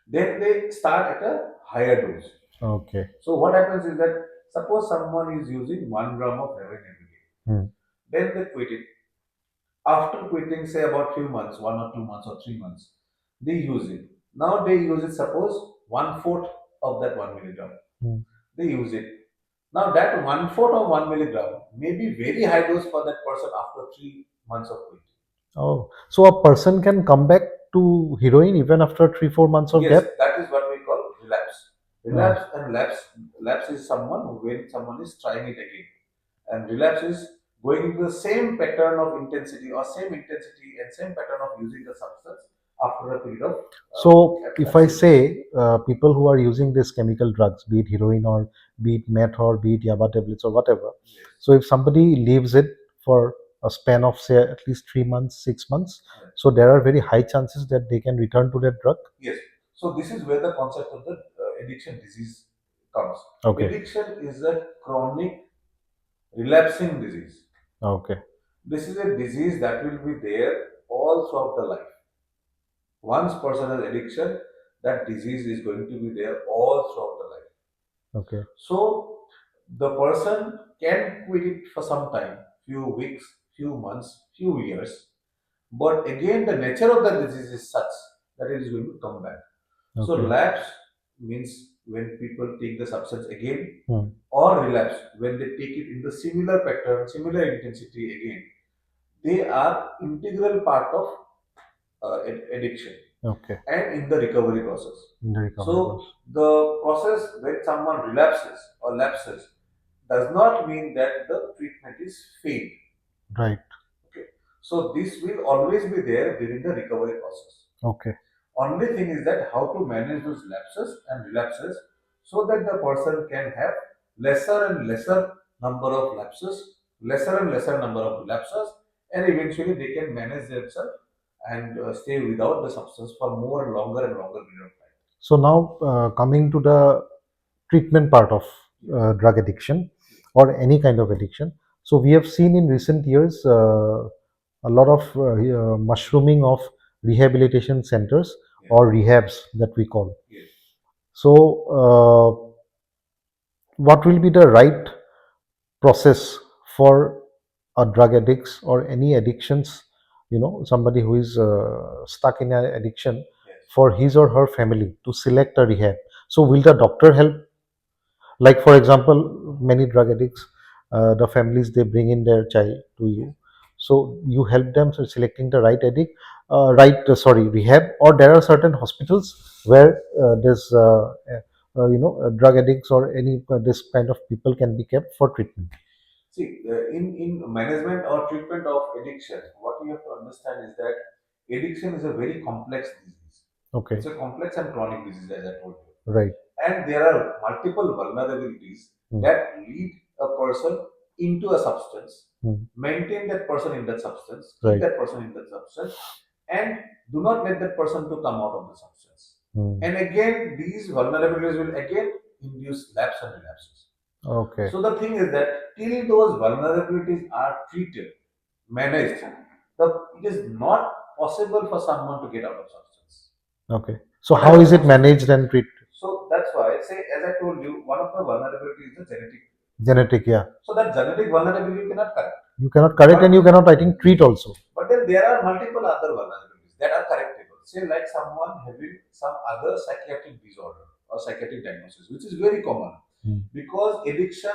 then they start at a higher dose. Okay. So what happens is that suppose someone is using 1 gram of heroin every day, then they quit it. After quitting, say about few months, 1 or 2 months or 3 months, they use it. Now they use it, suppose 1/4 of that 1 milligram. They use it. Now that 1/4 of 1 milligram may be very high dose for that person after 3 months of quitting. Oh, so a person can come back to heroin even after 3-4 months of Yes, gap? that is what we call relapse. Relapse and lapse is someone who, when someone is trying it again, and relapse is going into the same pattern of intensity or same intensity and same pattern of using the substance after a period of So if I abstinence. say people who are using these chemical drugs, be it heroin or be it meth or be it yaba tablets or whatever, Yes. so if somebody leaves it for a span of say at least 3 months, 6 months, Right. so there are very high chances that they can return to that drug. Yes. So this is where the concept of the addiction disease comes. Okay. Addiction is a chronic relapsing disease. Okay. This is a disease that will be there all throughout the life. Once person has addiction, that disease is going to be there all throughout the life. Okay. So the person can quit it for some time, few weeks, few months, few years. But again, the nature of the disease is such that it is going to come back. So Okay. lapse means when people take the substance again, Hmm. or relapse when they take it in the similar pattern, similar intensity again. They are integral part of addiction Okay. and in the recovery process. In the recovery So process. the process when someone relapses or lapses does not mean that the treatment is failed. Right. Okay. So this will always be there during the recovery process. Okay. Only thing is that how to manage those lapses and relapses so that the person can have lesser and lesser number of lapses, lesser and lesser number of relapses, and eventually they can manage themselves and stay without the substance for more and longer period of time. So now coming to the treatment part of drug addiction or any kind of addiction. So we have seen in recent years a lot of mushrooming of rehabilitation centers or rehabs that we call. Yes. So what will be the right process for a drug addicts or any addictions, somebody who is stuck in an addiction, Yes. for his or her family to select a rehab? So will the doctor help? Like for example, many drug addicts, the families, they bring in their child to you, so you help them so selecting the right addict, sorry, rehab, or there are certain hospitals where there's drug addicts or any this kind of people can be kept for treatment. See, in management or treatment of addiction, what you have to understand is that addiction is a very complex disease. Okay. It's a complex and chronic disease, as I told you. Right. And there are multiple vulnerabilities that lead a person into a substance, maintain that person in that substance, keep Right. that person in that substance, and do not let that person to come out of the substance. And again, these vulnerabilities will again induce lapse and relapses. Okay. So the thing is that till those vulnerabilities are treated, managed, it is not possible for someone to get out of substance. Okay. So how is it managed and treated? So that's why, say, as I told you, one of the vulnerabilities is the genetic. Genetic, yeah. So that genetic vulnerability you cannot correct. You cannot correct, and you cannot, I think, treat also. But then there are multiple other vulnerabilities that are correctable. Say, like someone having some other psychiatric disorder or psychiatric diagnosis, which is very common, because addiction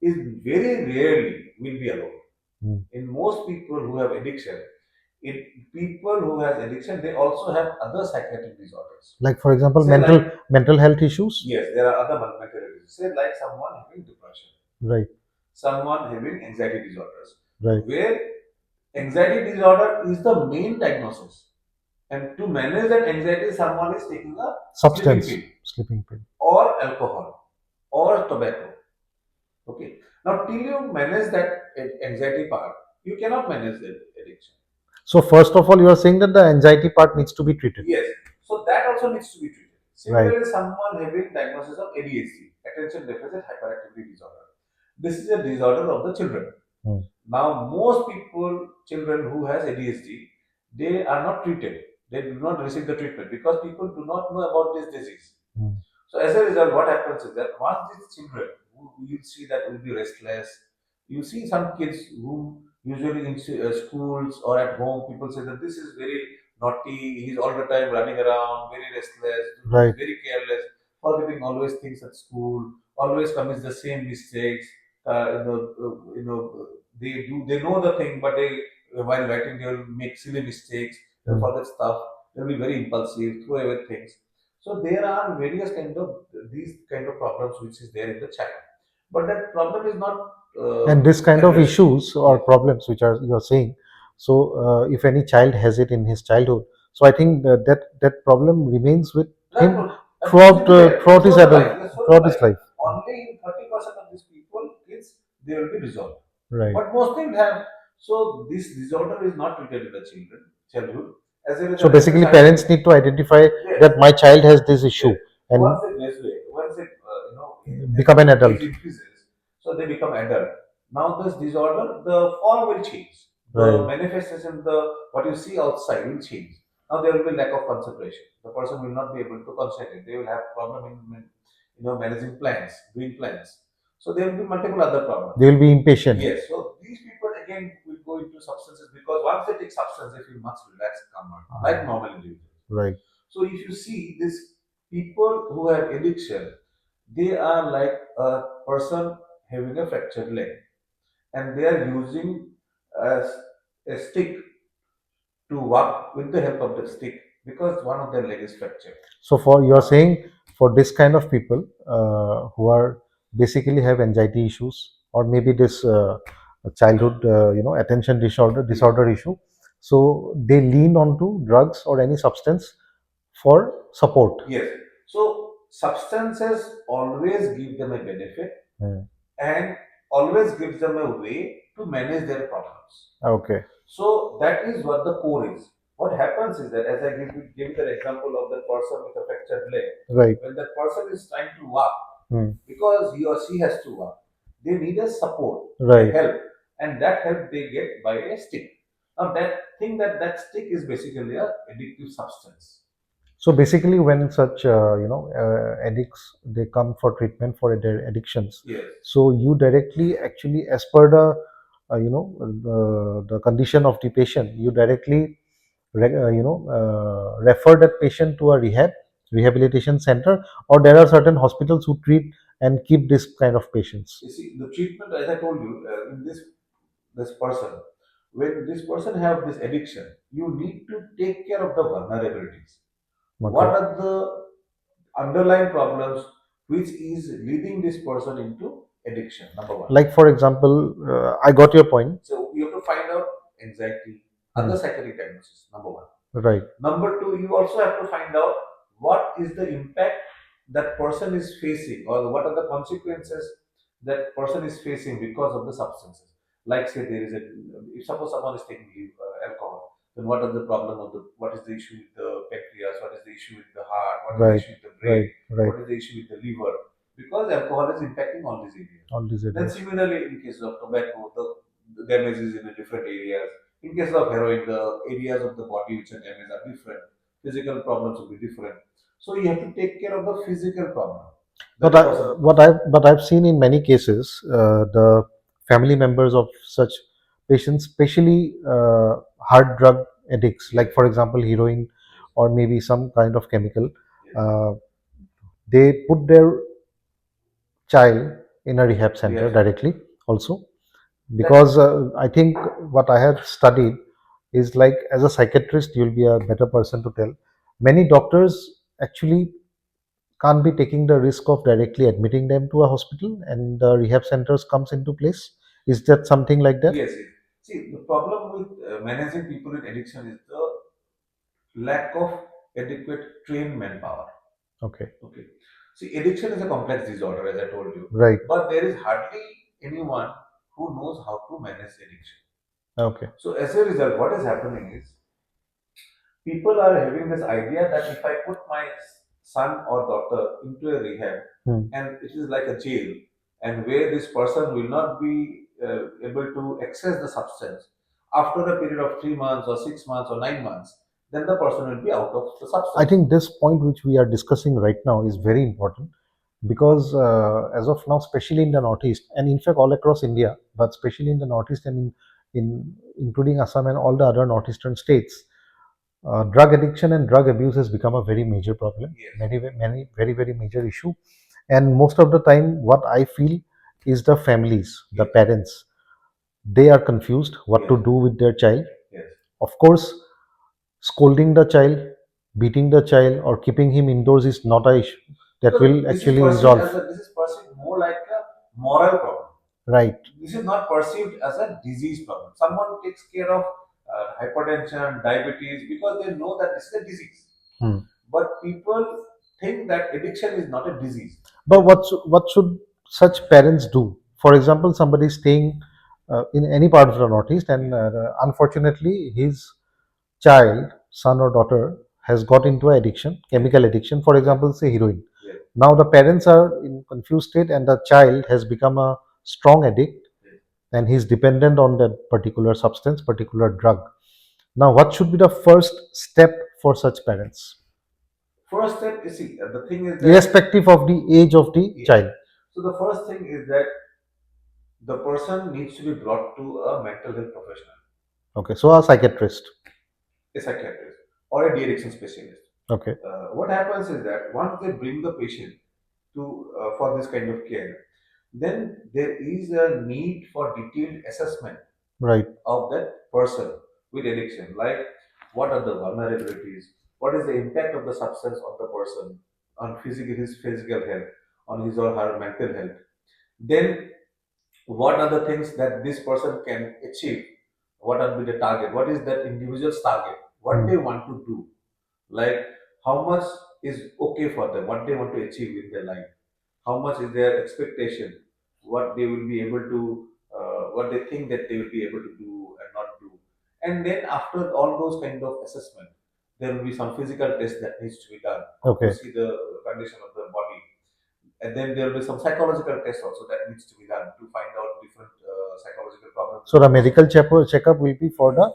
is very rarely will be alone. In most people who have addiction, people who has addiction, they also have other psychiatric disorders. Like for example, Say mental health issues. Yes, there are other mental issues. Say like someone having depression. Right. someone having anxiety disorders, Right. where anxiety disorder is the main diagnosis. And to manage that anxiety, someone is taking a sleeping Substance. pill Sleeping pill. or alcohol or tobacco. Okay. Now, till you manage that anxiety part, you cannot manage the addiction. So first of all, you are saying that the anxiety part needs to be treated. Yes. So that also needs to be treated. Right. Similarly, someone having diagnosis of ADHD, attention deficit hyperactivity disorder. This is a disorder of the children. Hmm. Now, most people, children who has ADHD, they are not treated. They do not receive the treatment because people do not know about this disease. Hmm. So as a result, what happens is that once these children, who you see that will be restless, you see some kids who usually in schools or at home, people say that this is very naughty, he's all the time running around, very restless, Right. very careless, forgetting always things at school, always commits the same mistakes. They know the thing, but they while writing they will make silly mistakes, they'll Hmm. forget stuff, they'll be very impulsive, throw away things. So there are various kind of these kind of problems which is there in the child, but that problem is not. And this kind of addressed. issues or Yes. problems which are you are saying, so if any child has it in his childhood, so I think that problem remains with That him will throughout be there throughout his throughout the adult, life. Yes, throughout throughout the his life. life. Only in 30% of these people, kids, they will be resolved. Right. But most things have. So this disorder is not treated in the childhood. As a result, So basically, parents need to identify yes, that my child has this issue yes. and Once they graduate, once they become an adult. age increases, so they become adult. Now this disorder, the form will change. The Right. manifestation, the what you see outside will change. Now there will be lack of concentration. The person will not be able to concentrate. They will have problem in managing plans, doing plans. So there will be multiple other problems. They will be impatient. Yes. So these people again will go into substances because once they take substance, they feel much relaxed, calmer, like normal individuals. Right. So if you see these people who have addiction, they are like a person having a fractured leg, and they are using a stick to walk with the help of the stick because one of their leg is fractured. So for you are saying for this kind of people who are basically have anxiety issues or maybe this childhood attention disorder issue, so they lean onto drugs or any substance for support. Yes. So substances always give them a benefit Hmm. and always gives them a way to manage their problems. Okay. So that is what the core is. What happens is that, as I give the example of the person with a fractured leg, Right. when that person is trying to walk, Hmm. because he or she has to walk, they need a support, Right. a help, and that help they get by a stick. Now that stick is basically a addictive substance. So basically, when such addicts they come for treatment for their addictions, Yes. so you directly actually, as per the the condition of the patient, you directly refer that patient to a rehabilitation center, or there are certain hospitals who treat and keep this kind of patients. You see, the treatment, as I told you, in this person, when this person have this addiction, you need to take care of the vulnerabilities. What Okay. are the underlying problems which is leading this person into addiction? Number one. Like for example, I got your point. So you have to find out anxiety, other psychiatric diagnosis. Number one. Right. Number two, you also have to find out what is the impact that person is facing, or what are the consequences that person is facing because of the substances. Like say there is a, if suppose someone is taking alcohol, then what are the problem of the, what is the issue with the pancreas, what is the issue with the heart, what is Right. the issue with the brain, Right. what is the issue with the liver, because alcohol is impacting all these areas. All these Then areas. similarly, in case of tobacco, the damage is in a different areas. In case of heroin, the areas of the body which are damaged are different. Physical problems will be different. So you have to take care of the physical problem. But I've seen in many cases the family members of such patients, especially hard drug addicts, like for example heroin or maybe some kind of chemical, uh, they put their child in a rehab center Yes. directly also, because I think what I have studied is, like, as a psychiatrist you'll be a better person to tell, many doctors actually can't be taking the risk of directly admitting them to a hospital and the rehab centers comes into place. Is that something like that? Yes, yes. See, the problem with managing people with addiction is the lack of adequate trained manpower. Okay. Okay. See, addiction is a complex disorder, as I told you, Right. but there is hardly anyone who knows how to manage addiction. Okay. So, as a result, what is happening is people are having this idea that if I put my son or daughter into a rehab, and it is like a jail, and where this person will not be able to access the substance after a period of 3 months or 6 months or 9 months, then the person will be out of the substance. I think this point which we are discussing right now is very important because as of now, especially in the Northeast and in fact all across India, but especially in the Northeast and in including Assam and all the other northeastern states, drug addiction and drug abuse has become a very major problem, Yes. many very major issue, and most of the time, what I feel is the families, the Yes. parents, they are confused what to Yes. do with their child. Yes. Of course, scolding the child, beating the child, or keeping him indoors is not a issue that Because will actually resolve. this is perceived more like a moral problem. Right. This is not perceived as a disease problem. Someone takes care of hypertension, diabetes because they know that this is a disease. But people think that addiction is not a disease. But what should such parents do? For example, somebody is staying in any part of the Northeast, and unfortunately, his child, son or daughter, has got into addiction, chemical addiction. For example, say heroin. Yes. Now the parents are in confused state, and the child has become a strong addict, and he's dependent on that particular substance, particular drug. Now, what should be the first step for such parents? First step, you see, the thing is that Irrespective of the age of the yes. child. So the first thing is that the person needs to be brought to a mental health professional, Okay, so a psychiatrist. a psychiatrist, or a de-addiction specialist. Okay. What happens is that once they bring the patient to for this kind of care, then there is a need for detailed assessment Right. of that person with addiction, like what are the vulnerabilities, what is the impact of the substance on the person on his physical health, on his or her mental health. Then what are the things that this person can achieve, what are the target, what is that individual's target, what they want to do, like how much is okay for them, what they want to achieve in their life, how much is their expectation, what they will be able to, what they think that they will be able to do and not do. And then after all those kind of assessment, there will be some physical test that needs to be done to see the condition of the body. And then there will be some psychological tests also that needs to be done to find out different psychological problems. So the medical checkup will be for the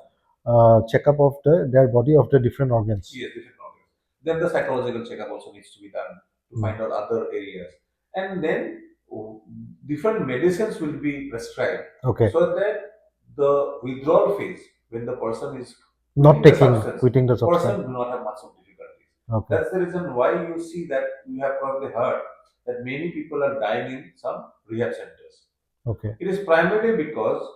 checkup of their body of the different organs. Yes, different organs. Then the psychological checkup also needs to be done to find out other areas. And then different medicines will be prescribed. Okay. So that the withdrawal phase, when the person is Not taking quitting the person substance. do not have much of difficulties. Okay. That's the reason why you see that you have probably heard that many people are dying in some rehab centers. Okay. It is primarily because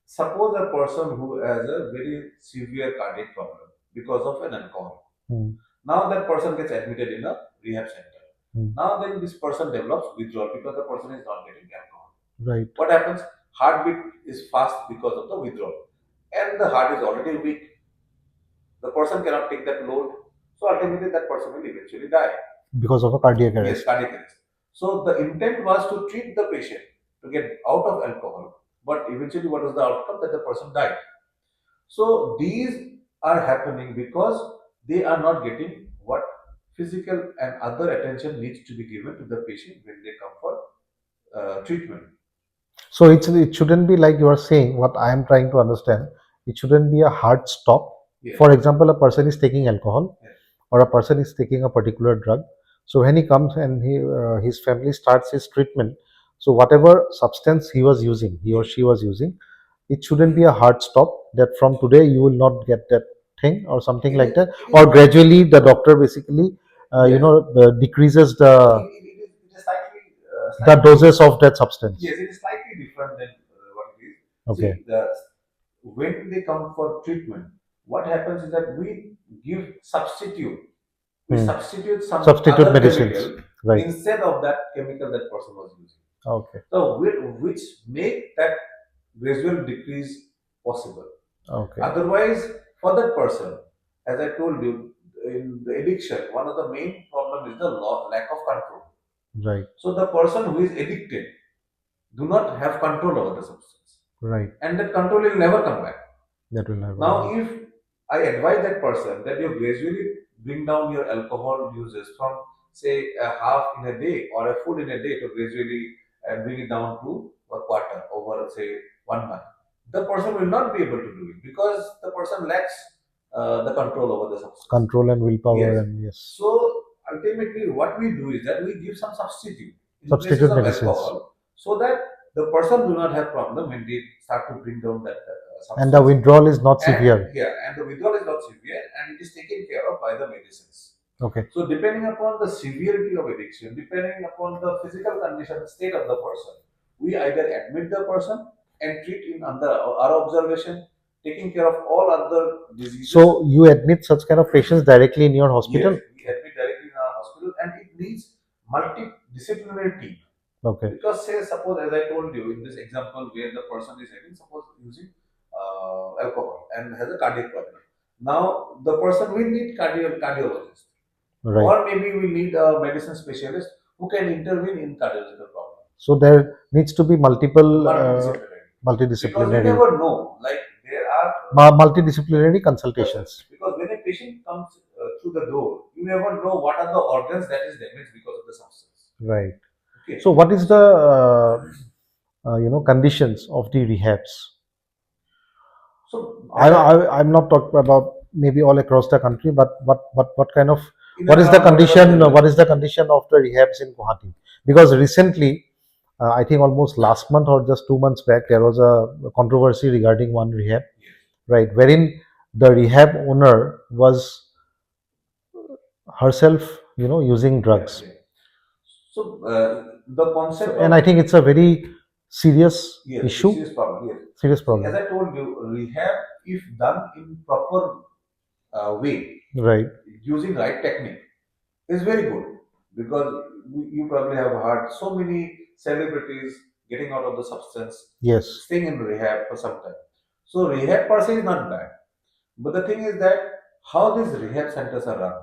suppose a person who has a very severe cardiac problem because of an alcohol. Now that person gets admitted in a rehab center. Now then this person develops withdrawal because the person is not getting alcohol. Right. What happens? Heartbeat is fast because of the withdrawal. And the heart is already weak. The person cannot take that load. So ultimately that person will eventually die. Because of a cardiac arrest. Yes, cardiac arrest. So the intent was to treat the patient to get out of alcohol. But eventually what was the outcome? That the person died. So these are happening because they are not getting what physical and other attention needs to be given to the patient when they come for treatment. So it shouldn't be like you are saying. What I am trying to understand, it shouldn't be a hard stop. Yes. For example, a person is taking alcohol, Yes. or a person is taking a particular drug. So when he comes and his family starts his treatment, so whatever substance he was using, he or she was using, it shouldn't be a hard stop that from today you will not get that thing or something like that, or gradually the doctor basically decreases It is slightly, the doses of that substance. yes, it is slightly different than what it is. Okay. See, when they come for treatment, what happens is that we give substitute. We substitute some Substitute other medicines. chemical Right. instead of that chemical that person was using. Okay. So which make that gradual decrease possible. Okay. Otherwise, for that person, as I told you, in the addiction, one of the main problem is the lack of control. Right. So the person who is addicted do not have control over the substance, Right. and that control will never come back. That will never. Now, if I advise that person that you gradually bring down your alcohol uses from say a half in a day or a full in a day to gradually bring it down to a quarter over say 1 month, the person will not be able to do it because the person lacks the control over the substance. Control and willpower, Yes. and yes. So ultimately, what we do is that we give some substitute in places Substitute of medicines. alcohol, so that the person do not have problem when they start to bring down that substance. And the withdrawal is not severe. Yeah, and the withdrawal is not severe, and it is taken care of by the medicines. Okay. So depending upon the severity of addiction, depending upon the physical condition, state of the person, we either admit the person and treat in under our observation, taking care of all other diseases. So you admit such kind of patients directly in your hospital? Yes, we admit directly in our hospital, and it needs multidisciplinary team. Okay. Because say suppose as I told you in this example where the person is having suppose using alcohol and has a cardiac problem. Now the person will need cardiologist, Right. or maybe we need a medicine specialist who can intervene in cardiological problem. So there needs to be multiple Multidisciplinary. Because you multidisciplinary never know, like there are multidisciplinary consultations. because when a patient comes through the door, you never know what are the organs that is damaged because of the substance. Right. Okay. So what is the conditions of the rehabs? So I'm not talking about maybe all across the country, but what kind of in what is the around condition? whatever What is the condition of the rehabs in Guwahati? Because recently, I think almost last month or just 2 months back, there was a controversy regarding one rehab, Yes. right, wherein the rehab owner was herself, using drugs. Yeah. So the concept And I think it's a very serious yes, issue. serious problem. Yes. Serious See, problem. as I told you, rehab, if done in proper way, Right. using right technique, is very good because you probably have heard so many celebrities getting out of the substance, Yes. staying in rehab for some time. So rehab per se is not bad, but the thing is that how these rehab centers are run,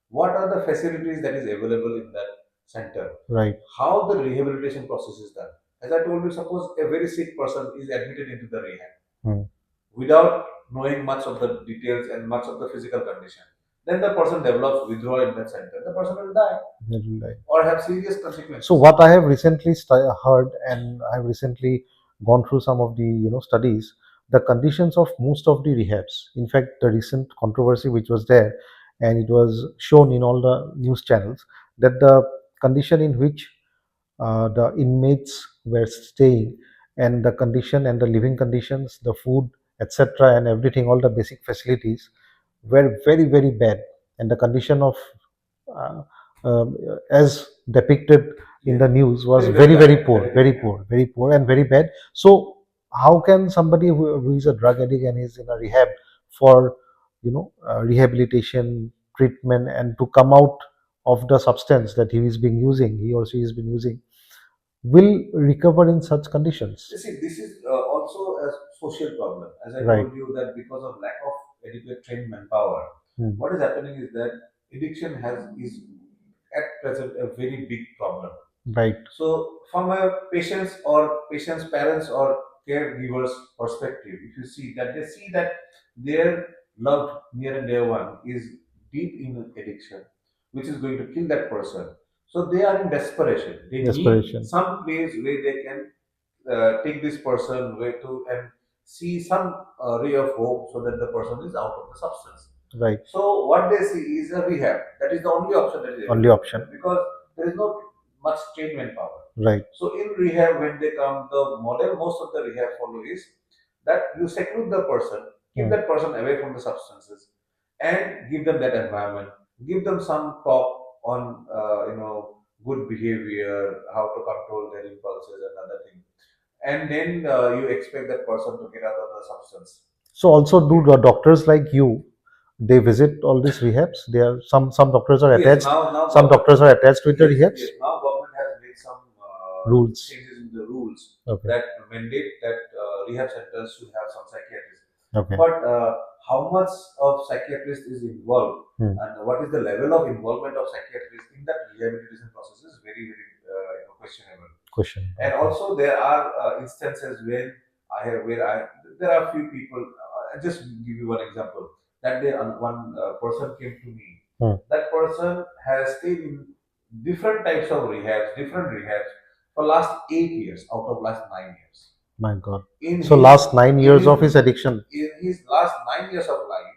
what are the facilities that is available in that center, Right. how the rehabilitation process is done. As I told you, suppose a very sick person is admitted into the rehab without knowing much of the details and much of the physical condition, then the person develops withdrawal in that center. The person will die or have serious consequences. So what I have recently heard, and I have recently gone through some of the studies, the conditions of most of the rehabs. In fact, the recent controversy which was there, and it was shown in all the news channels, that the condition in which the inmates were staying, and the condition and the living conditions, the food, etc., and everything, all the basic facilities were very very bad, and the condition of uh, as depicted in the news was very very poor, very poor, very poor, and very bad. So how can somebody who is a drug addict and is in a rehab for rehabilitation treatment, and to come out of the substance that he or she has been using, will recover in such conditions? You see, this is also a social problem. As I Right. told you, that because of lack of adequate trained manpower, what is happening is that addiction is at present a very big problem. Right. So, from a patient's or patient's parents or caregivers' perspective, if you see that they see that their loved near and dear one is deep in addiction, which is going to kill that person. So they are in desperation. They Desperation. need some place where they can take this person way to and see some ray of hope so that the person is out of the substance. Right. So what they see is a rehab. That is the only option that is available. Only option. Because there is no much trained manpower. Right. So in rehab, when they come, the model most of the rehab follow is that you seclude the person, keep that person away from the substances, and give them that environment. Give them some talk on good behavior, how to control their impulses and other things, and then you expect that person to get out of the substance. So also, do the doctors like you they visit all these rehabs? They are some doctors are Yes, attached. now Some doctors are attached with the yes, rehabs yes. Now government has made some rules. changes in the rules Okay. that mandate that rehab centers should have some psychiatrists. Okay. But how much of psychiatrist is involved and what is the level of involvement of psychiatrists in that rehabilitation process is very, very questionable. Question. And also there are instances when there are few people. I just give you one example. That day, one person came to me. That person has stayed in different rehabs for last 8 years out of last 9 years. My God. In So his, last 9 years his, of his addiction. In his last 9 years of life,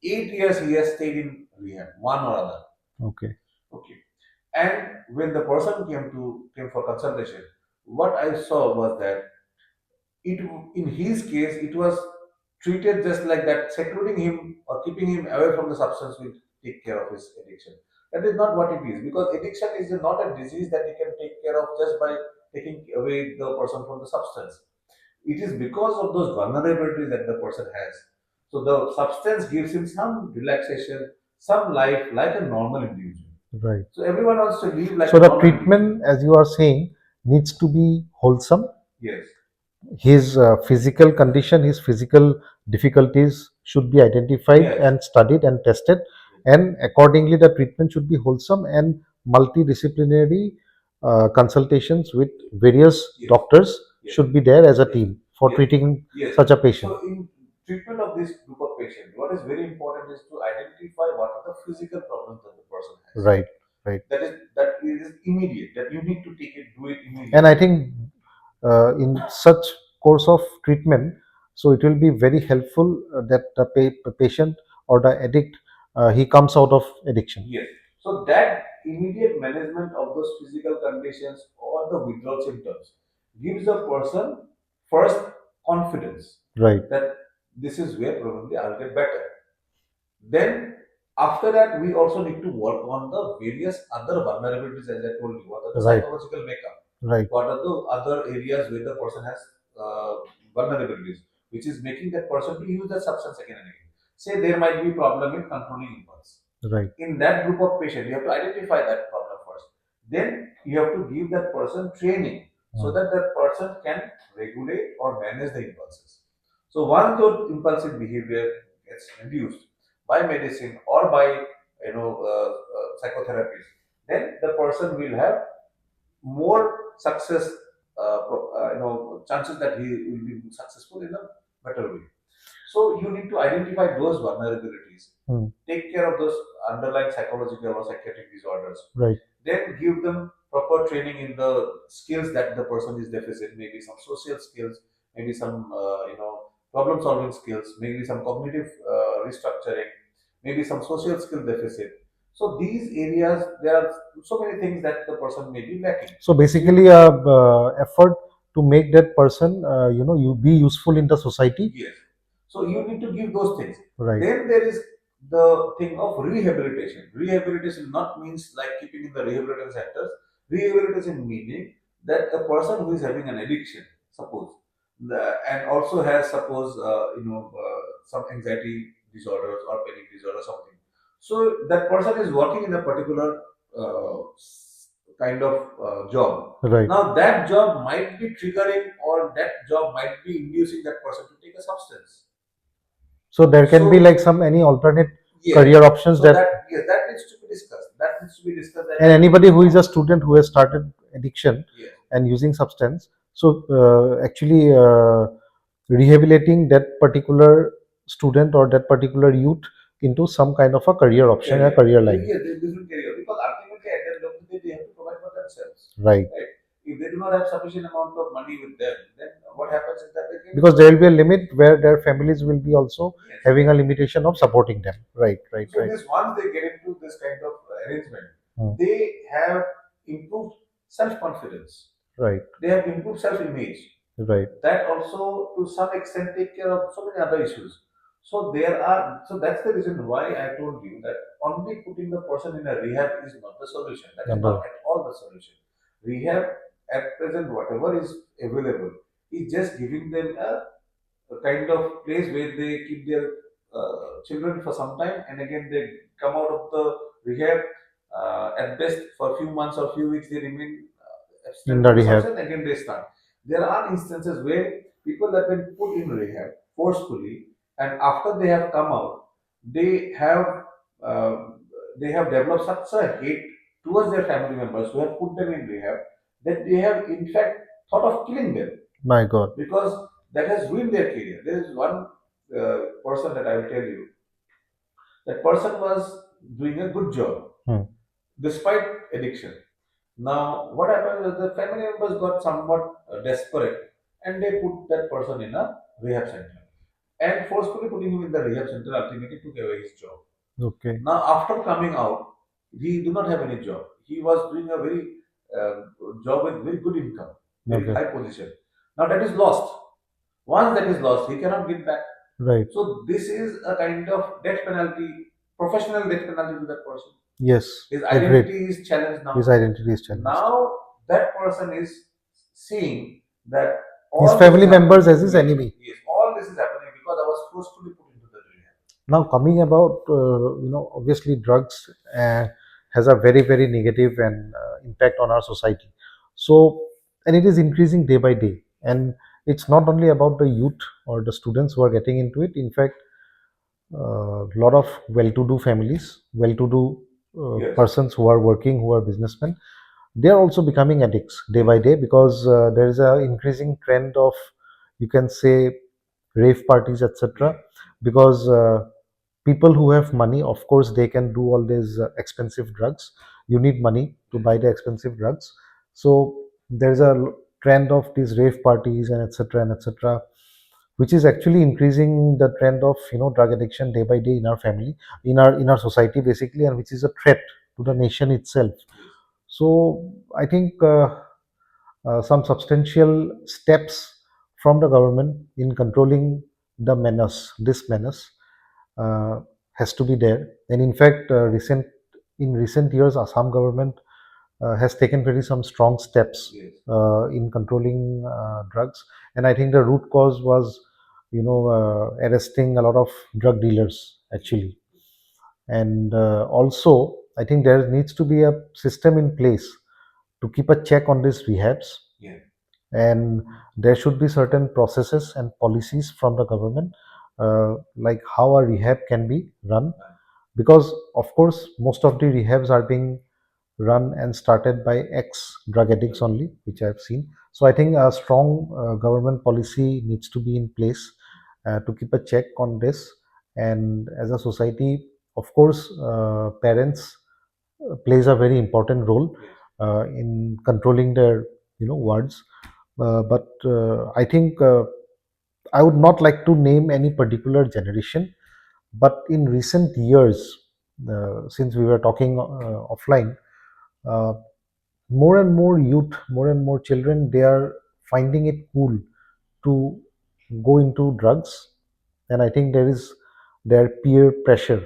8 years he has stayed in rehab, one or other. Okay. Okay. And when the person came for consultation, what I saw was that it in his case it was treated just like that, secluding him or keeping him away from the substance will take care of his addiction. That is not what it is, because addiction is not a disease that you can take care of just by taking away the person from the substance. It is because of those vulnerabilities that the person has. So the substance gives him some relaxation, some life like a normal individual. Right. So everyone wants to live like. So the treatment, as you are saying, needs to be wholesome. Yes. His physical condition, his physical difficulties should be identified. Yes. And studied and tested, and accordingly the treatment should be wholesome and multidisciplinary consultations with various. Yes. Doctors. Yes. Should be there as a. Yes. Team for. Yes. Treating. Yes. Such a patient. So in treatment of this group of patients, what is very important is to identify what are the physical problems that the person has. Right. Right. That is immediate. That you need to do it immediately. And I think in such course of treatment, so it will be very helpful that the patient or the addict, he comes out of addiction. Yes. So that immediate management of those physical conditions or the withdrawal symptoms gives the person first confidence. Right. That this is where probably I'll get better. Then after that, we also need to work on the various other vulnerabilities, as I told you. What are the. Right. Psychological makeup? Right. What are the other areas where the person has vulnerabilities, which is making that person to use that substance again and again. Say there might be problem in controlling impulse. Right. In that group of patients, you have to identify that problem first. Then you have to give that person training so that person can regulate or manage the impulses. So once the impulsive behavior gets reduced by medicine or by psychotherapies, then the person will have more success, chances that he will be successful in a better way. So you need to identify those vulnerabilities, take care of those underlying psychological or psychiatric disorders. Right. Then give them proper training in the skills that the person is deficient, maybe some social skills, maybe some problem solving skills, maybe some cognitive restructuring, maybe some social skill deficit. So these areas, there are so many things that the person may be lacking. So basically, a effort to make that person, you be useful in the society. Yes. So you need to give those things. Right. Then there is the thing of rehabilitation. Rehabilitation not means like keeping in the rehabilitation centers. Rehabilitation meaning that a person who is having an addiction, suppose, and also has suppose some anxiety disorders or panic disorder or something. So that person is working in a particular kind of job. Right. Now that job might be triggering or that job might be inducing that person to take a substance. So there can be like some any alternate. Yes. Career options. So that needs to be discussed. That needs to be discussed. And anybody who is a student who has started addiction. Yes. And using substance, so actually rehabilitating that particular student or that particular youth into some kind of a career option, a career line. Yes, different career, because ultimately at the end of the day they have to provide for themselves. Right. If they do not have sufficient amount of money with them, then what happens is that they because there will be a limit where their families will be also. Yes. Having a limitation of supporting them. Right. So this once they get into this kind of arrangement, they have improved self-confidence. Right. They have improved self-image. Right. That also to some extent take care of so many other issues. So that's the reason why I told you that only putting the person in a rehab is not the solution. That is not at all the solution. Rehab at present, whatever is available, is just giving them a kind of place where they keep their children for some time, and again they come out of the rehab. At best, for a few months or few weeks, they remain In abstinent the from the rehab. substance. Again, they start. There are instances where people have been put in rehab forcefully, and after they have come out, they have uh, they have developed such a hate towards their family members who have put them in rehab that they have in fact thought of killing them, My God. because that has ruined their career. There is one person that I will tell you. That person was doing a good job Hmm. despite addiction. Now, what happened is the family members got somewhat desperate, and they put that person in a rehab center. And forcefully putting him in the rehab center ultimately took away his job. Okay. Now, after coming out, he do not have any job. He was doing a very uh, job with very good income, very Okay. high position. Now that is lost. Once that is lost, he cannot get back. Right. So this is a kind of death penalty, professional death penalty to that person. Yes. His Agreed. identity is challenged now. His identity is challenged. Now that person is seeing that His all family this is members happening as to his me. enemy. Yes, all this is happening because I was forcefully put into the rehab. Now, coming about, obviously, drugs has a very, very negative and impact on our society. So, and it is increasing day by day. And it's not only about the youth or the students who are getting into it. In fact, a lot of well-to-do families, well-to-do Yes. persons who are working, who are businessmen, they are also becoming addicts day by day because there is a increasing trend of, you can say, rave parties, etc. Because people who have money, of course, they can do all these expensive drugs. You need money to buy the expensive drugs. So there's a trend of these rave parties and etc. and etc., which is actually increasing the trend of drug addiction day by day in our family, in our society basically, and which is a threat to the nation itself. So I think some substantial steps from the government in controlling this menace, uh, has to be there. And in fact, in recent years, Assam government has taken very some strong steps Yes. in controlling drugs. And I think the root cause was, arresting a lot of drug dealers actually. And also, I think there needs to be a system in place to keep a check on these rehabs. Yeah. And there should be certain processes and policies from the government, like how a rehab can be run, because of course most of the rehabs are being run and started by ex drug addicts only, which I've seen. So I think a strong government policy needs to be in place to keep a check on this. And as a society, of course, parents plays a very important role in controlling their words. But I think I would not like to name any particular generation, but in recent years, since we were talking offline, uh, more and more youth, more and more children, they are finding it cool to go into drugs. And I think there is their peer pressure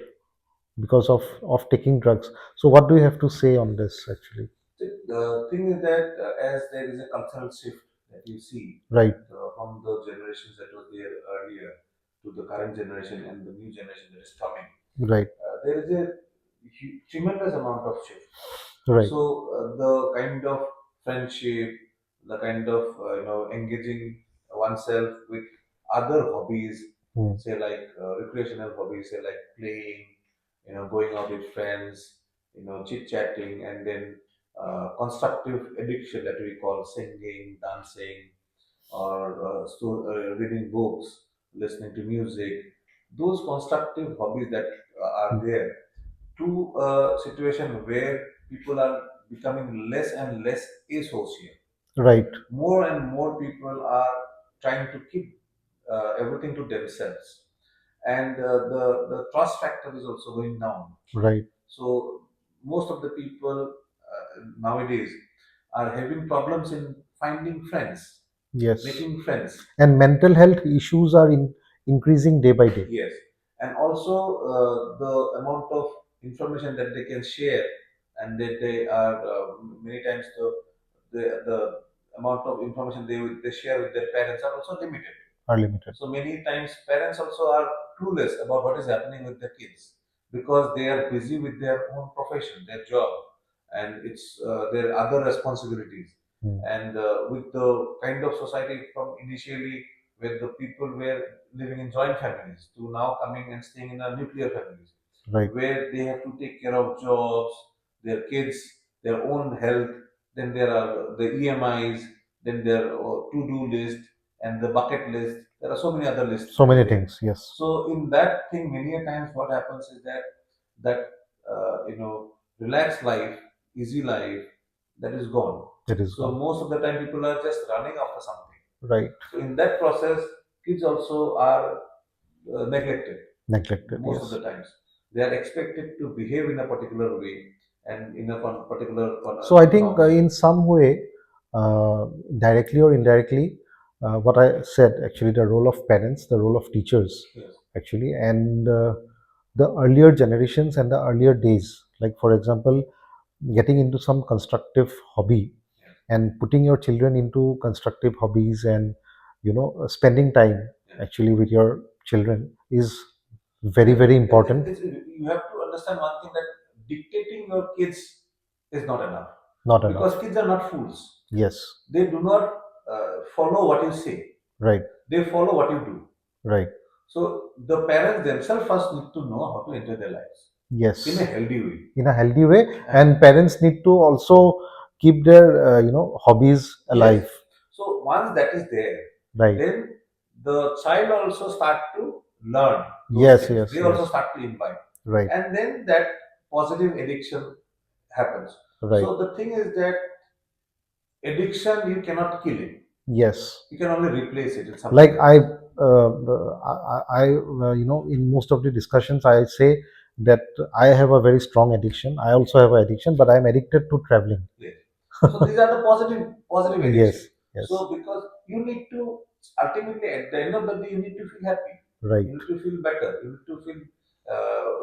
because of taking drugs. So what do you have to say on this actually? The thing is that as there is a cultural shift that you see, Right. from the generations that were there earlier to the current generation and the new generation that is coming, Right. there is a tremendous amount of shift. Right. So the kind of friendship, the kind of engaging oneself with other hobbies, say like recreational hobbies, say like playing, going out with friends, chit chatting, and then constructive addiction that we call singing, dancing, or reading books, listening to music. Those constructive hobbies that are there, to a situation where people are becoming less and less asocial. Right. More and more people are trying to keep everything to themselves, and the trust factor is also going down. Right. So most of the people nowadays are having problems in finding friends, Yes. making friends. And mental health issues are increasing day by day. Yes, and also the amount of information that they can share, and that they are many times the amount of information they share with their parents are also limited. Are limited. So many times parents also are clueless about what is happening with their kids because they are busy with their own profession, their job, and it's their other responsibilities. Mm. And with the kind of society from initially where the people were living in joint families to now coming and staying in a nuclear families, Right. where they have to take care of jobs, their kids, their own health, then there are the EMIs, then their to-do list and the bucket list. There are so many other lists So that is many there. things. Yes. So in that thing, many a times what happens is that relaxed life, easy life, that is gone. It is So gone. most of the time people are just running after something. Right. So in that process, kids also are neglected Neglected. most of Yes. the times. They are expected to behave in a particular way and in a particular So I think norms. in some way, directly or indirectly, what I said actually, the role of parents, the role of teachers, Yes. actually, and the earlier generations and the earlier days, like for example, getting into some constructive hobby Yes. and putting your children into constructive hobbies and spending time Yes. actually with your children is very, very important. You have to understand one thing, that dictating your kids is not enough. Not enough. Because kids are not fools. Yes. They do not follow what you say. Right. They follow what you do. Right. So the parents themselves first need to know how to enjoy their lives Yes. in a healthy way. In a healthy way, and parents need to also keep their hobbies alive. Yes. So once that is there, Right. then the child also start to learn those Yes. things. Yes. They also Yes. start to imbibe, Right. and then that positive addiction happens. Right. So the thing is that addiction, you cannot kill it. Yes. You can only replace it with something Like else. in most of the discussions, I say that I have a very strong addiction. I also have an addiction, but I'm addicted to traveling. Yes. So these are the positive addiction. Yes. Yes. So because you need to ultimately at the end of the day, you need to feel happy. Right. You need to feel better. You need to feel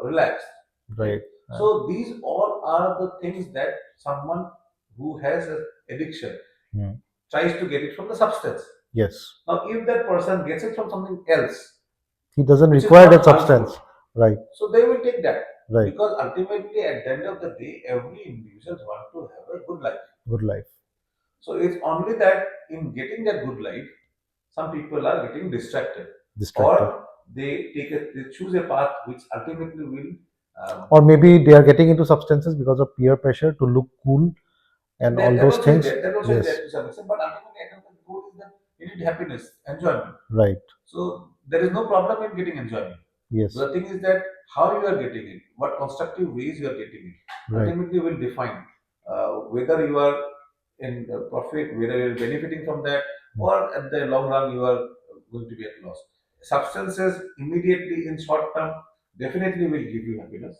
relaxed. Right. So these all are the things that someone who has an addiction Hmm. tries to get it from the substance. Yes. Now, if that person gets it from something else, He doesn't which is require not that harmful, substance. Right. so they will take that. Right. Because ultimately, at the end of the day, every individual wants to have a good life. Good life. So it's only that in getting that good life, some people are getting distracted, Distracted. or they choose a path which ultimately will. Or maybe they are getting into substances because of peer pressure to look cool and all that those also is things. there. That also is Yes. there to some extent. But ultimately, at the end of the goal is that you need happiness, enjoyment. Right. So there is no problem in getting enjoyment. Yes. The thing is that how you are getting it, what constructive ways you are getting it, Right. ultimately will define whether you are in profit, whether you are benefiting from that, or at the long run you are going to be at loss. Substances immediately in short term definitely will give you happiness,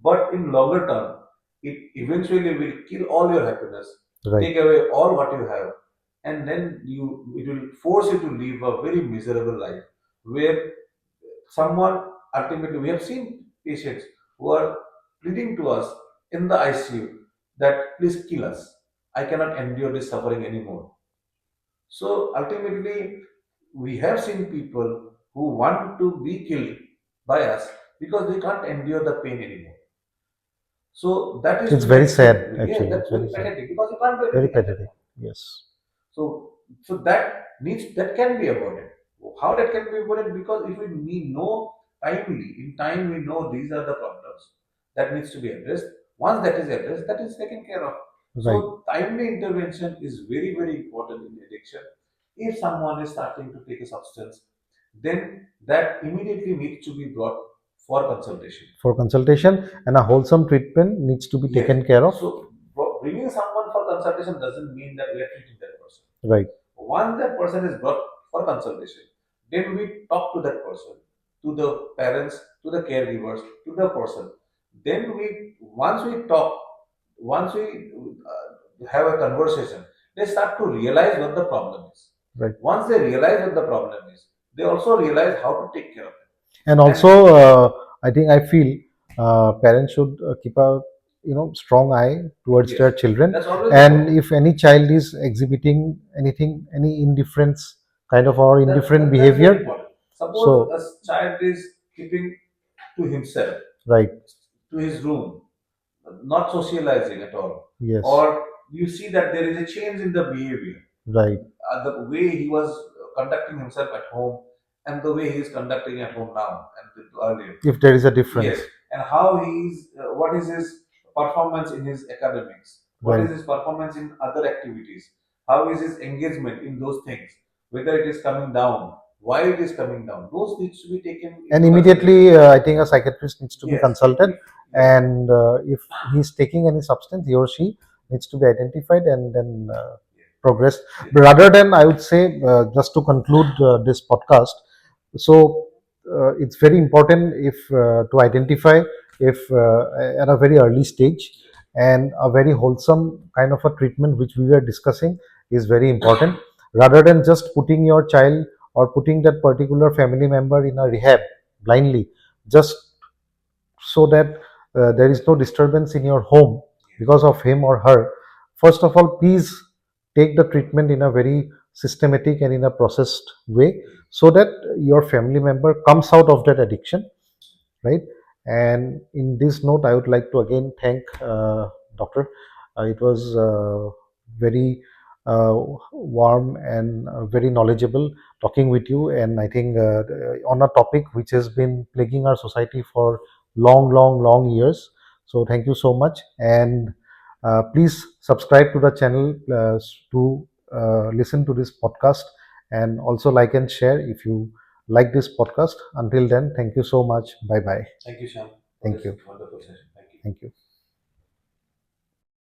but in longer term, it eventually will kill all your happiness, Right. take away all what you have, and then it will force you to live a very miserable life where someone ultimately, we have seen patients who are pleading to us in the ICU that please kill us. I cannot endure this suffering anymore. So ultimately, we have seen people who want to be killed by us because they can't endure the pain anymore. So that is It's to the very sad, extent, yeah, actually. that's It's very very sad. pathetic because you can't do Very anything at that pathetic. time. Yes. So that can be avoided. How that can be avoided? Because if we know timely, in time we know these are the problems that needs to be addressed. Once that is addressed, that is taken care of. Right. So timely intervention is very, very important in addiction. If someone is starting to take a substance, then that immediately needs to be brought for consultation. For consultation, and a wholesome treatment needs to be Yes. taken care of. So bringing someone for consultation doesn't mean that we are treating that person. Right. Once that person is brought for consultation, then we talk to that person, to the parents, to the caregivers, to the person. Then once we talk, once we have a conversation, they start to realize what the problem is. Right. Once they realize what the problem is, they also realize how to take care of it. And also, I think I feel parents should keep a strong eye towards Yes. their children. That's always And important. if any child is exhibiting anything, any indifference kind of or indifferent That's very behavior, important. Suppose so a child is keeping to himself, Right. to his room, not socializing at all. Yes. Or you see that there is a change in the behavior, Right. the way he was conducting himself at home and the way he is conducting at home now and earlier. If there is a difference. Yes, and how he's what is his performance in his academics, what is Right. his performance in other activities, how is his engagement in those things, whether it is coming down, why it is coming down, those needs to be taken And into immediately, consideration. I think a psychiatrist needs to be Yes, consulted, yeah, and if he's taking any substance, he or she needs to be identified and then progress. But rather than, I would say, just to conclude this podcast, so it's very important if to identify if at a very early stage, and a very wholesome kind of a treatment which we were discussing is very important, rather than just putting your child or putting that particular family member in a rehab blindly, just so that there is no disturbance in your home because of him or her. First of all, please take the treatment in a very systematic and in a processed way, so that your family member comes out of that addiction, right? And in this note, I would like to again thank doctor. It was very uh, warm and very knowledgeable talking with you, and I think on a topic which has been plaguing our society for long years. So thank you so much, and please subscribe to the channel to listen to this podcast, and also like and share if you like this podcast. Until then, thank you so much. Bye bye. Thank you, Sham, for Thank this you. wonderful session. Thank you. Thank you.